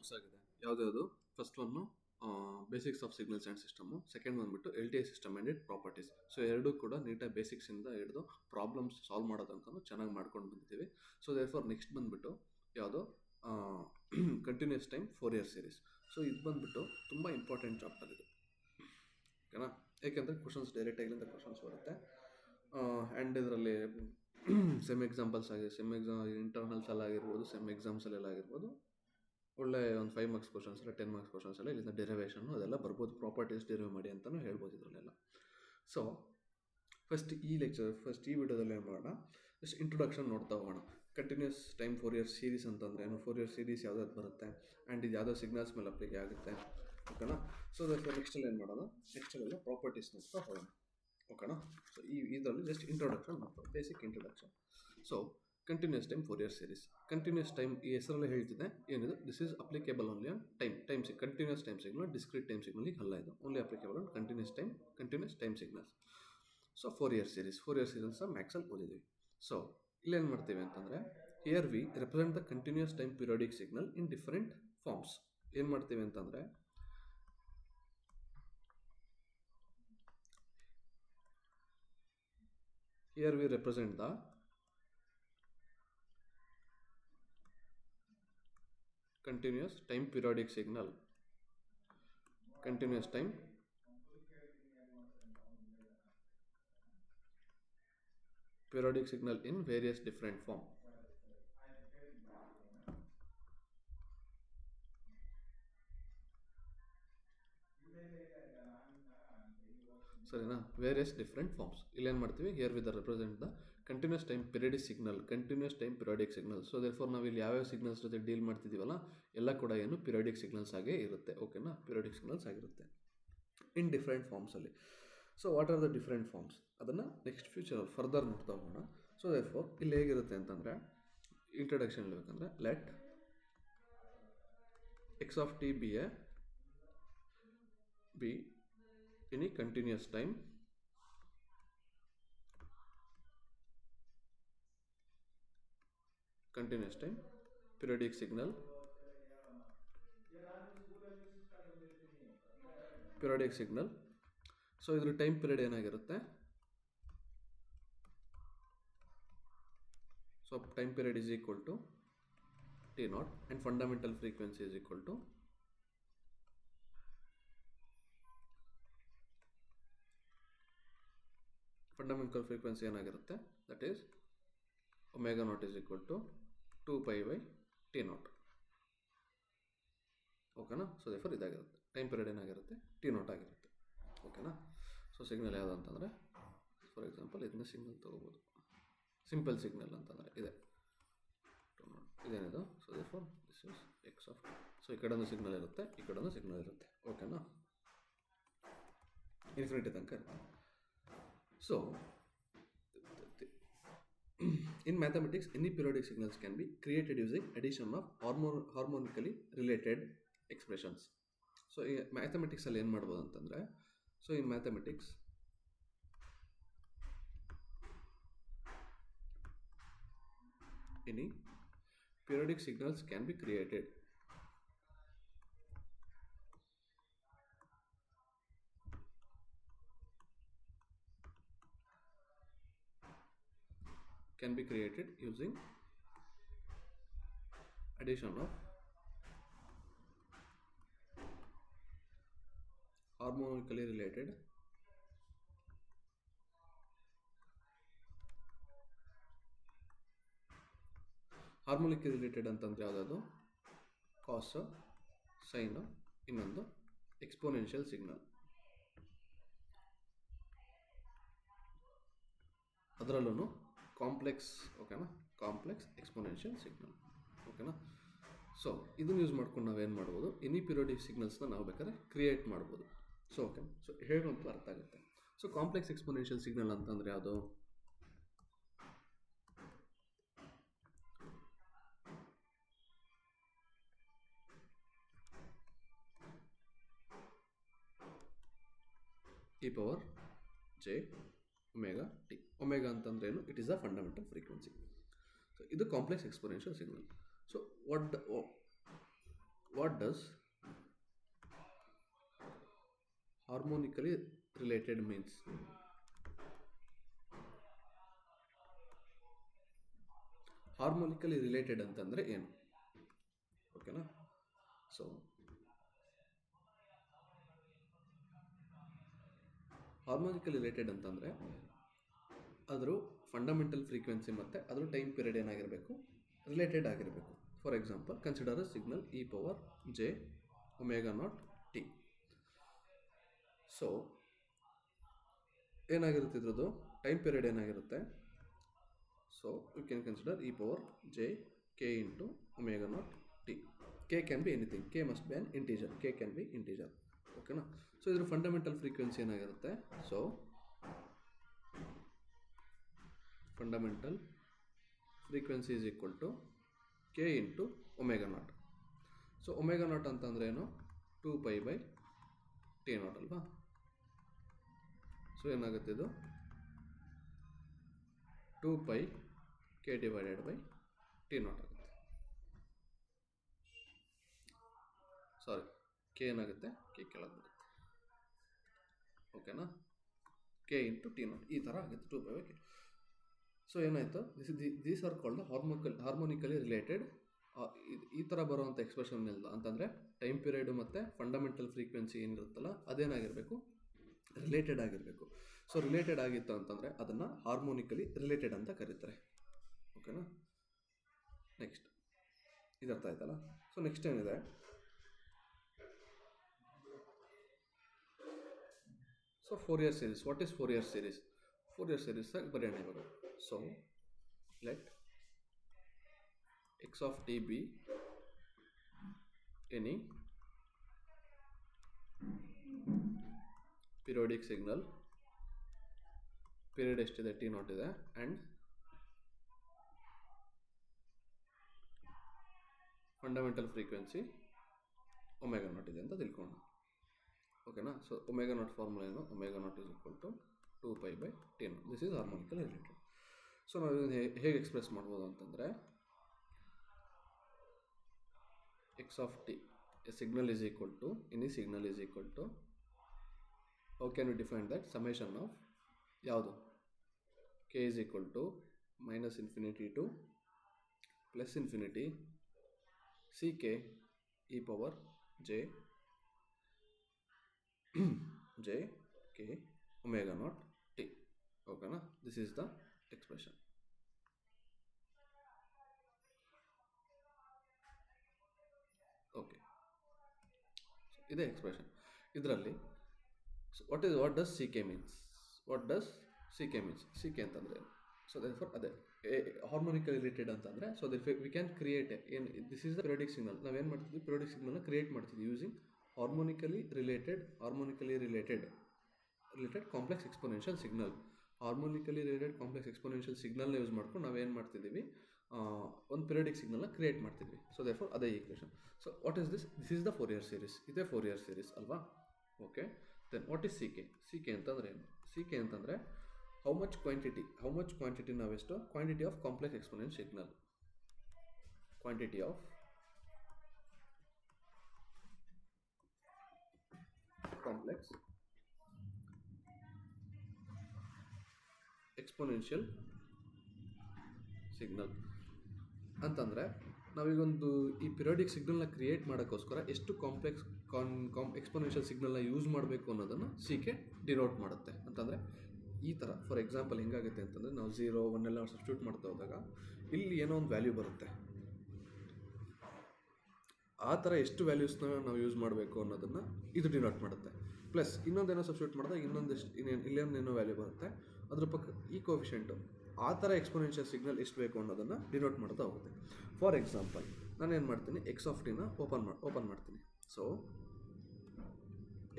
Books ಆಗಿದೆ. ಯಾವ್ದು first one basics of signals and system, second ಬಂದ್ಬಿಟ್ಟು LTI system and it properties. So ಎರಡೂ ಕೂಡ ನೀಟಾಗಿ ಬೇಸಿಕ್ಸಿಂದ ಹಿಡಿದು ಪ್ರಾಬ್ಲಮ್ಸ್ ಸಾಲ್ವ್ ಮಾಡೋ ತನಕ ಚೆನ್ನಾಗಿ ಮಾಡ್ಕೊಂಡು ಬಂದಿದ್ದೀವಿ. ಸೊ ದೇರ್ಫಾರ್ ನೆಕ್ಸ್ಟ್ ಬಂದ್ಬಿಟ್ಟು ಯಾವುದು continuous time 4 year series. So ಇದು ಬಂದ್ಬಿಟ್ಟು ತುಂಬ ಇಂಪಾರ್ಟೆಂಟ್ ಚಾಪ್ಟರ್ ಇದು, ಓಕೆನಾ. ಏಕೆಂದರೆ ಕ್ವಶನ್ಸ್ ಡೈರೆಕ್ಟಾಗಿ ಇಲ್ಲಿಂದ ಕ್ವಶನ್ಸ್ ಬರುತ್ತೆ. ಆ್ಯಂಡ್ ಇದರಲ್ಲಿ ಸೆಮ್ ಎಕ್ಸಾಂಪಲ್ಸ್ ಆಗಿ ಇಂಟರ್ನಲ್ಸ್ ಎಲ್ಲ ಆಗಿರ್ಬೋದು, ಸೆಮ್ ಎಕ್ಸಾಮ್ಸಲ್ಲೆಲ್ಲ ಆಗಿರ್ಬೋದು, ಒಳ್ಳೆ ಒಂದು 5 ಮಾರ್ಕ್ಸ್ ಕ್ವಶನ್ಸ್ ಇಲ್ಲ 10 ಮಾರ್ಕ್ಸ್ ಕ್ವಶನ್ಸ್ ಎಲ್ಲ ಇಲ್ಲಿಂದ ಡೆರಿವೇಷನ್ನು ಅದೆಲ್ಲ ಬರ್ಬೋದು. ಪ್ರಾಪರ್ಟೀಸ್ ಡೆರಿವ್ ಮಾಡಿ ಅಂತಲೂ ಹೇಳ್ಬೋದು ಇದರಲ್ಲೆಲ್ಲ. ಸೊ ಫಸ್ಟ್ ಈ ವಿಡಿಯೋದಲ್ಲಿ ಏನು ಮಾಡೋಣ, ಜಸ್ಟ್ ಇಂಟ್ರೊಡಕ್ಷನ್ ನೋಡ್ತಾ ಹೋಗೋಣ. ಕಂಟಿನ್ಯೂಸ್ ಟೈಮ್ 4 ಇಯರ್ಸ್ ಸೀರೀಸ್ ಅಂತಂದರೆ ಏನು, 4 ಇಯರ್ಸ್ ಸೀರೀಸ್ ಯಾವ್ದಾದ್ರು ಬರುತ್ತೆ, ಆ್ಯಂಡ್ ಇದು ಯಾವುದೋ ಸಿಗ್ನಲ್ಸ್ ಮೇಲೆ ಅಪ್ಲಿಕೆ ಆಗುತ್ತೆ, ಓಕೆನಾ. ಸೊ ನೆಕ್ಸ್ಟಲ್ಲಿ ಏನು ಮಾಡೋಣ, ನೆಕ್ಸ್ಟಲ್ಲೆಲ್ಲ ಪ್ರಾಪರ್ಟೀಸ್ ನೋಡ್ತಾ ಹೋಗೋಣ, ಓಕೆನಾ. ಸೊ ಇದರಲ್ಲಿ ಜಸ್ಟ್ ಇಂಟ್ರೊಡಕ್ಷನ್ ಮಾಡ್ತಾರೆ, basic introduction. So continuous time 4 years series. Continuous time ಈ ಹೆಸರಲ್ಲೇ ಹೇಳ್ತಿದೆ ಏನಿದೆ, this is applicable only on continuous time signal, discrete time ಸಿಗ್ನಲಿಗೆ ಅಲ್ಲ, ಇದು only applicable on continuous time signals. So 4 years series ಮ್ಯಾಕ್ಸಲ್ಲಿ ಓದಿದ್ದೀವಿ. ಸೊ ಇಲ್ಲೇನು ಮಾಡ್ತೀವಿ ಅಂತಂದರೆ, here we represent the continuous time periodic signal in different forms. ಏನು ಮಾಡ್ತೀವಿ ಅಂತಂದರೆ, here we represent the continuous time periodic signal in various different form. ಸರಿನಾ, various different forms. ಇಲ್ಲೇನು ಮಾಡ್ತೀವಿ, here with represent the continuous time periodic signal. So therefore ನಾವು ಇಲ್ಲಿ ಯಾವ್ಯಾವ signals ಜೊತೆ ಡೀಲ್ ಮಾಡ್ತಿದ್ದೀವಲ್ಲ ಎಲ್ಲ ಕೂಡ ಏನು ಪಿರಿಯಾಡಿಕ್ ಸಿಗ್ನಲ್ಸ್ ಆಗೇ ಇರುತ್ತೆ, ಓಕೆನಾ. ಪಿರಿಯಾಡಿಕ್ ಸಿಗ್ನಲ್ಸ್ ಆಗಿರುತ್ತೆ ಇನ್ ಡಿಫ್ರೆಂಟ್ ಫಾರ್ಮ್ಸಲ್ಲಿ. So what are the different forms, ಅದನ್ನು ನೆಕ್ಸ್ಟ್ ಫ್ಯೂಚರಲ್ಲಿ ಫರ್ದರ್ ನೋಡ್ತಾ ಹೋಗೋಣ. ಸೊ ದೇರ್ಫೋರ್ ಇಲ್ಲಿ ಹೇಗಿರುತ್ತೆ ಅಂತಂದರೆ, ಇಂಟ್ರಡಕ್ಷನ್ ಹೇಳ್ಬೇಕಂದ್ರೆ, let x of t be any continuous time periodic signal so ಇದ್ರ ಟೈಮ್ ಪೀರಿಯಡ್ ಏನಾಗಿರುತ್ತೆ, so time period is equal to T0 and fundamental frequency is equal to fundamental frequency ಏನಾಗಿರುತ್ತೆ, that is omega naught is equal to 2π/T0, ಓಕೆನಾ. So therefore ಇದಾಗಿರುತ್ತೆ, time period ಏನಾಗಿರುತ್ತೆ, T0 ಆಗಿರುತ್ತೆ, ಓಕೆನಾ. So signal ಯಾವುದು ಅಂತಂದರೆ, for example ಇದನ್ನ signal ತೊಗೋಬೋದು, ಸಿಂಪಲ್ ಸಿಗ್ನಲ್ ಅಂತಂದರೆ ಇದೇನಿದು. So therefore this is X of. So ಈ ಕಡೆನೂ ಸಿಗ್ನಲ್ ಇರುತ್ತೆ, ಈ ಕಡೆನೂ ಸಿಗ್ನಲ್ ಇರುತ್ತೆ, ಓಕೆನಾ. ಇನ್ಫಿನಿಟಿ ತನಕ ಇರುತ್ತೆ. So, in mathematics, any periodic signals can be created using addition of harmonically related expressions. So, mathematics ಅಲ್ಲಿ ಏನು ಮಾಡ್ಬೋದು ಅಂತಂದರೆ, so in mathematics any periodic signals can be created using addition of harmonically related ಅಂತಂದರೆ ಯಾವುದಾದ್ರು ಕಾಸ್, sign, ಇನ್ನೊಂದು exponential signal. ಅದರಲ್ಲೂ complex, ಓಕೆನಾ, complex exponential signal, ಓಕೆನಾ. ಸೊ ಇದನ್ನು ಯೂಸ್ ಮಾಡ್ಕೊಂಡು ನಾವೇನು ಮಾಡ್ಬೋದು, ಎನಿ ಪಿರಿಯಾಡಿಕ್ ಸಿಗ್ನಲ್ಸ್ನ ನಾವು ಬೇಕಾದ್ರೆ ಕ್ರಿಯೇಟ್ ಮಾಡ್ಬೋದು. ಸೊ ಓಕೆ, ಸೊ ಹೇಗಂತೂ ಅರ್ಥ ಆಗುತ್ತೆ. ಸೊ ಕಾಂಪ್ಲೆಕ್ಸ್ ಎಕ್ಸ್ಪೋನೆನ್ಷಿಯಲ್ ಸಿಗ್ನಲ್ ಅಂತಂದರೆ ಯಾವುದು, e⁻j⍵t. ಒಮೆಗಾ ಅಂತಂದ್ರೆ ಏನು, it is a fundamental frequency. So ಇದು complex exponential signal. So what does harmonically related means? Harmonically related ಅಂತಂದರೆ ಏನು? ಓಕೆನಾ? ಸೊ ಹಾರ್ಮೋನಿಕಲಿ ರಿಲೇಟೆಡ್ ಅಂತಂದರೆ ಅದರ ಫಂಡಮೆಂಟಲ್ ಫ್ರೀಕ್ವೆನ್ಸಿ ಮತ್ತು ಅದರ ಟೈಮ್ ಪೀರಿಯಡ್ ಏನಾಗಿರಬೇಕು, ರಿಲೇಟೆಡ್ ಆಗಿರಬೇಕು. For example, consider a signal e⁻j⍵0t. So ಏನಾಗಿರುತ್ತೆ ಇದ್ರದ್ದು ಟೈಮ್ ಪೀರಿಯಡ್ ಏನಾಗಿರುತ್ತೆ? So you can consider e⁻j k × ω0t. k can be anything, k must be an integer, k can be integer. ಓಕೆನಾ? So ಇದ್ರ fundamental frequency ಏನಾಗಿರುತ್ತೆ? So fundamental frequency is equal to k × ω0. So ω0 ಅಂತಂದ್ರೆ ಏನು? 2π/T0 ಅಲ್ವಾ? So ಏನಾಗುತ್ತೆ ಇದು? 2πk/T0 ಆಗುತ್ತೆ. ಸಾರಿ, K ಏನಾಗುತ್ತೆ? ಕೆ ಕೆಳಗೆ ಬರುತ್ತೆ. ಓಕೆನಾ? k × T0 ಈ ಥರ ಆಗುತ್ತೆ, 2π/k. ಸೊ ಏನಾಯಿತು? These are called harmonically related. ಈ ಥರ ಬರುವಂಥ ಎಕ್ಸ್ಪ್ರೆಷನ್ ಇಲ್ಲ ಅಂತಂದರೆ ಟೈಮ್ ಪೀರಿಯಡು ಮತ್ತು ಫಂಡಮೆಂಟಲ್ ಫ್ರೀಕ್ವೆನ್ಸಿ ಏನಿರುತ್ತಲ್ಲ ಅದೇನಾಗಿರಬೇಕು? ರಿಲೇಟೆಡ್ ಆಗಿರಬೇಕು. ಸೊ ರಿಲೇಟೆಡ್ ಆಗಿತ್ತು ಅಂತಂದರೆ ಅದನ್ನು ಹಾರ್ಮೋನಿಕಲಿ ರಿಲೇಟೆಡ್ ಅಂತ ಕರೀತಾರೆ. ಓಕೆನಾ? ನೆಕ್ಸ್ಟ್ ಇದರ್ಥ ಆಯ್ತಲ್ಲ? ಸೊ ನೆಕ್ಸ್ಟ್ ಏನಿದೆ? So Fourier series. What is Fourier series? Fourier series ಬರೆಯೋಣ ಇವಾಗ. So let x of t be any periodic signal, period ಎಷ್ಟಿದೆ? t0 ಇದೆ, and ಫಂಡಮೆಂಟಲ್ ಫ್ರೀಕ್ವೆನ್ಸಿ ω0 ಇದೆ ಅಂತ ತಿಳ್ಕೊಂಡು. ಓಕೆನಾ? ಸೊ ω0 ಫಾರ್ಮುಲಾ ಏನು? ω0 is equal to 2π/T0. This is harmonically related. So ನಾವು ಇದನ್ನು ಹೇಗೆ ಎಕ್ಸ್ಪ್ರೆಸ್ ಮಾಡ್ಬೋದು ಅಂತಂದರೆ, x of t, a signal is equal to, any signal is equal to, how can we define that? Summation of ಯಾವುದು? k is equal to -infinity to +infinity ck e⁻j k ω0t. ಓಕೆನಾ? This is the expression. Okay, ಇದೇ expression. ಇದರಲ್ಲಿ what does C K means? What does C K means? C K ಅಂತಂದರೆ so therefore ಅದೇ harmonically related ಅಂತಂದರೆ, so we can create ಏನು, this is the periodic signal. ನಾವೇನು ಮಾಡ್ತಿದ್ವಿ? Periodic ಸಿಗ್ನಲ್ನ create ಮಾಡ್ತಿದ್ವಿ using harmonically related complex exponential signal. Harmonically related complex exponential ಸಿಗ್ನಲ್ನ use ಮಾಡ್ಕೊಂಡು ನಾವೇನು ಮಾಡ್ತಿದ್ದೀವಿ? ಒಂದು ಪಿರಿಯೋಡಿಕ್ ಸಿಗ್ನಲ್ನ ಕ್ರಿಯೇಟ್ ಮಾಡ್ತಿದ್ವಿ. ಸೊ ದೇರ್ಫೋರ್ ಅದೇ equation. So what is this? This is the Fourier series. ಇದೇ ಫೋರಿಯರ್ ಸೀರೀಸ್ ಅಲ್ವಾ? Okay, then what is C k? C K ಅಂತಂದರೆ ಏನು? ಸಿ ಕೆ ಅಂತಂದರೆ ಹೌ ಮಚ್ ಕ್ವಾಂಟಿಟಿ ನಾವೆಷ್ಟು? Quantity of complex exponential signal. Quantity of complex exponential signal ಅಂತಂದರೆ ನಾವೀಗೊಂದು ಈ periodic ಸಿಗ್ನಲ್ನ ಕ್ರಿಯೇಟ್ ಮಾಡೋಕ್ಕೋಸ್ಕರ ಎಷ್ಟು ಕಾಂಪ್ಲೆಕ್ಸ್ ಎಕ್ಸ್ಪೋನೆನ್ಷಿಯಲ್ ಸಿಗ್ನಲ್ನ ಯೂಸ್ ಮಾಡಬೇಕು ಅನ್ನೋದನ್ನು ಸಿ ಕೆ ಡಿನೋಟ್ ಮಾಡುತ್ತೆ. ಅಂತಂದರೆ ಈ ಥರ ಫಾರ್ ಎಕ್ಸಾಂಪಲ್ ಹೆಂಗಾಗುತ್ತೆ ಅಂತಂದರೆ, ನಾವು 0, 1 ಎಲ್ಲ ಸಬ್ಸ್ಟಿಟ್ಯೂಟ್ ಮಾಡ್ತಾ ಹೋದಾಗ ಇಲ್ಲಿ ಏನೋ ಒಂದು ವ್ಯಾಲ್ಯೂ ಬರುತ್ತೆ. ಆ ಥರ ಎಷ್ಟು ವ್ಯಾಲ್ಯೂಸ್ನ ನಾವು ಯೂಸ್ ಮಾಡಬೇಕು ಅನ್ನೋದನ್ನು ಇದು ಡಿನೋಟ್ ಮಾಡುತ್ತೆ. ಪ್ಲಸ್ ಇನ್ನೊಂದೇನೋ ಸಬ್ಸ್ಟಿಟ್ಯೂಟ್ ಮಾಡಿದಾಗ ಇಲ್ಲೊಂದೇನೋ ವ್ಯಾಲ್ಯೂ ಬರುತ್ತೆ. ಅದ್ರ ಪಕ್ಕ ಈ ಕೋಫಿಷಿಯೆಂಟು ಆ ಥರ ಎಕ್ಸ್ಪೋನೆನ್ಷಿಯಲ್ ಸಿಗ್ನಲ್ ಎಷ್ಟು ಬೇಕು ಅನ್ನೋದನ್ನು ಡಿನೋಟ್ ಮಾಡ್ತಾ ಹೋಗುತ್ತೆ. ಫಾರ್ ಎಕ್ಸಾಂಪಲ್ ನಾನೇನು ಮಾಡ್ತೀನಿ? ಎಕ್ಸ್ ಆಫ್ ಟಿನ ಓಪನ್ ಮಾಡ್ತೀನಿ. So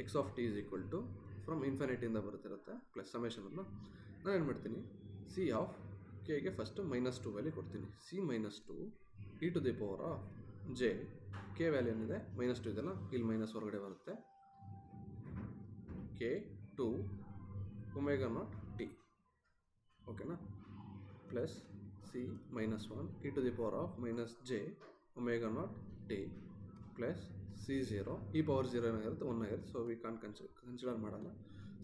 X of T is equal to from ಇನ್ಫಿನಿಟಿಯಿಂದ ಬರ್ತಿರುತ್ತೆ ಪ್ಲಸ್ ಸಮೇಷನನ್ನು ನಾನೇನು ಮಾಡ್ತೀನಿ? ಸಿ ಆಫ್ ಕೆಗೆ ಫಸ್ಟು -2 ವ್ಯಾಲ್ಯೂ ಕೊಡ್ತೀನಿ. ಸಿ -2 e⁻j ಕೆ ವ್ಯಾಲ್ಯೂ ಏನಿದೆ? -2 ಇದೆಲ್ಲ, ಇಲ್ಲಿ ಮೈನಸ್ ಹೊರಗಡೆ ಬರುತ್ತೆ. k to ω0t. ಓಕೆನಾ? Plus C -1 e⁻ -j ω0t plus C0 e power 0 ಏನಾಗಿರುತ್ತೆ 1 ಆಗಿರುತ್ತೆ. ಸೊ ವಿ ಕಾಂಟ್ ಕನ್ಸಿಡರ್ ಮಾಡಲ್ಲ.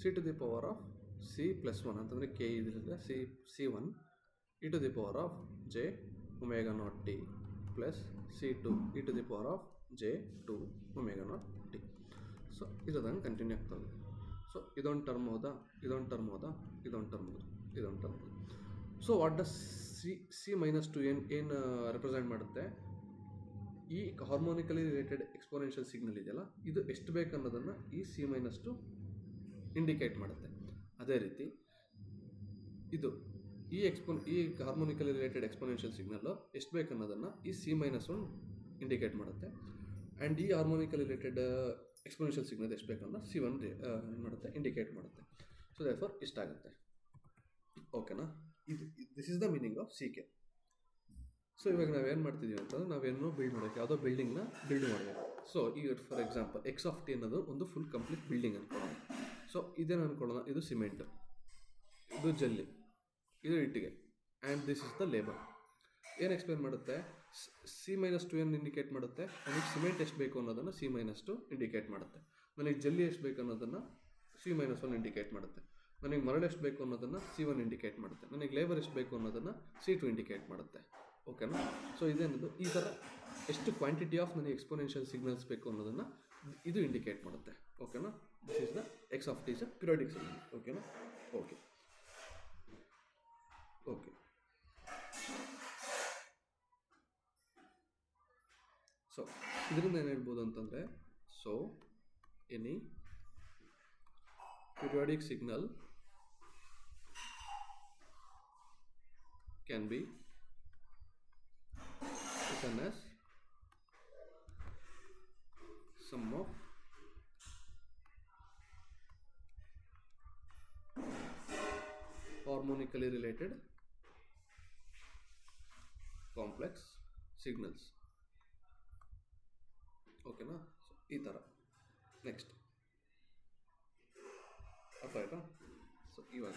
C to the power of C plus 1 ಅಂತಂದರೆ K ಇದರಿಂದ C1 e to the power of J omega naught t plus C2 e to the power of J2 omega naught t. So ಇರೋದಂಗೆ continue ಆಗ್ತದೆ. So ಇದೊಂದು term ಹೌದಾ, ಇದೊಂದು term ಹೌದಾ, ಇದೊಂದು term ಹೌದು, ಇದೊಂದು ಟರ್ಮ್ ಹೌದು. ಸೊ ವಾಟ್ ಡಸ್ C-2 ಏನು ರೆಪ್ರೆಸೆಂಟ್ ಮಾಡುತ್ತೆ? ಈ ಹಾರ್ಮೋನಿಕಲಿ ರಿಲೇಟೆಡ್ ಎಕ್ಸ್ಪೋನೆನ್ಷಿಯಲ್ ಸಿಗ್ನಲ್ ಇದೆಯಲ್ಲ, ಇದು ಎಷ್ಟು ಬೇಕು ಅನ್ನೋದನ್ನು ಈ C-2 ಇಂಡಿಕೇಟ್ ಮಾಡುತ್ತೆ. ಅದೇ ರೀತಿ ಇದು ಈ ಹಾರ್ಮೋನಿಕಲಿ ರಿಲೇಟೆಡ್ ಎಕ್ಸ್ಪೋನೆನ್ಷಿಯಲ್ ಸಿಗ್ನಲ್ಲು ಎಷ್ಟು ಬೇಕು ಅನ್ನೋದನ್ನು ಈ C-1 ಇಂಡಿಕೇಟ್ ಮಾಡುತ್ತೆ. ಆ್ಯಂಡ್ ಈ ಹಾರ್ಮೋನಿಕಲಿ ರಿಲೇಟೆಡ್ ಎಕ್ಸ್ಪೋನೆನ್ಷಿಯಲ್ ಸಿಗ್ನಲ್ ಎಷ್ಟು ಬೇಕು ಅನ್ನೋ C1 ಏನು ಮಾಡುತ್ತೆ, ಇಂಡಿಕೇಟ್ ಮಾಡುತ್ತೆ. ಸೊ ದೇರ್ಫೋರ್ ಇಷ್ಟಾಗುತ್ತೆ. ಓಕೆನಾ? This is the meaning of CK. So ಇವಾಗ ನಾವೇನು ಮಾಡ್ತಿದ್ದೀವಿ ಅಂತಂದ್ರೆ ನಾವೇನೋ ಬಿಲ್ಡ್ ಮಾಡೋಕ್ಕೆ ಯಾವುದೋ ಬಿಲ್ಡಿಂಗ್ನ ಬಿಲ್ಡ್ ಮಾಡಬೇಕು. ಸೊ ಈಗ for example x of t ಅನ್ನೋದು ಒಂದು ಫುಲ್ ಕಂಪ್ಲೀಟ್ ಬಿಲ್ಡಿಂಗ್ ಅನ್ಕೊಳ್ಳೋಣ. ಸೊ ಇದೇನು ಅನ್ಕೊಳ್ಳೋಣ, ಇದು ಸಿಮೆಂಟ್, ಇದು ಜಲ್ಲಿ, ಇದು ಇಟ್ಟಿಗೆ, and this is the labour. ಏನು ಎಕ್ಸ್ಪ್ಲೇನ್ ಮಾಡುತ್ತೆ? C-2 ಏನು ಇಂಡಿಕೇಟ್ ಮಾಡುತ್ತೆ? ನನಗೆ ಸಿಮೆಂಟ್ ಎಷ್ಟು ಬೇಕು ಅನ್ನೋದನ್ನು C-2 ಇಂಡಿಕೇಟ್ ಮಾಡುತ್ತೆ. ನನಗೆ ಜಲ್ಲಿ ಎಷ್ಟು ಬೇಕು ಅನ್ನೋದನ್ನು C-1 ಇಂಡಿಕೇಟ್ ಮಾಡುತ್ತೆ. ನನಗೆ ಮರಳು ಎಷ್ಟು ಬೇಕು ಅನ್ನೋದನ್ನು C1 ಇಂಡಿಕೇಟ್ ಮಾಡುತ್ತೆ. ನನಗೆ ಲೇಬರ್ ಎಷ್ಟು ಬೇಕು ಅನ್ನೋದನ್ನು C2 ಇಂಡಿಕೇಟ್ ಮಾಡುತ್ತೆ. ಓಕೆನಾ? ಸೊ ಇದೇನಿದು ಈ ಥರ ಎಷ್ಟು ಕ್ವಾಂಟಿಟಿ ಆಫ್ ನನಗೆ ಎಕ್ಸ್ಪೋನೆನ್ಷಿಯಲ್ ಸಿಗ್ನಲ್ಸ್ ಬೇಕು ಅನ್ನೋದನ್ನು ಇದು ಇಂಡಿಕೇಟ್ ಮಾಡುತ್ತೆ. ಓಕೆನಾ? This is the x of t is a periodic signal. ಓಕೆನಾ? ಓಕೆ. ಸೊ ಇದರಿಂದ ಏನು ಹೇಳ್ಬೋದು ಅಂತಂದರೆ, so any periodic signal can be written as sum of harmonically related complex signals. ಓಕೆನಾ? ಸೊ ಈ ಥರ. ನೆಕ್ಸ್ಟ್ ಅರ್ಥ ಆಯಿತಾ? ಸೊ ಇವಾಗ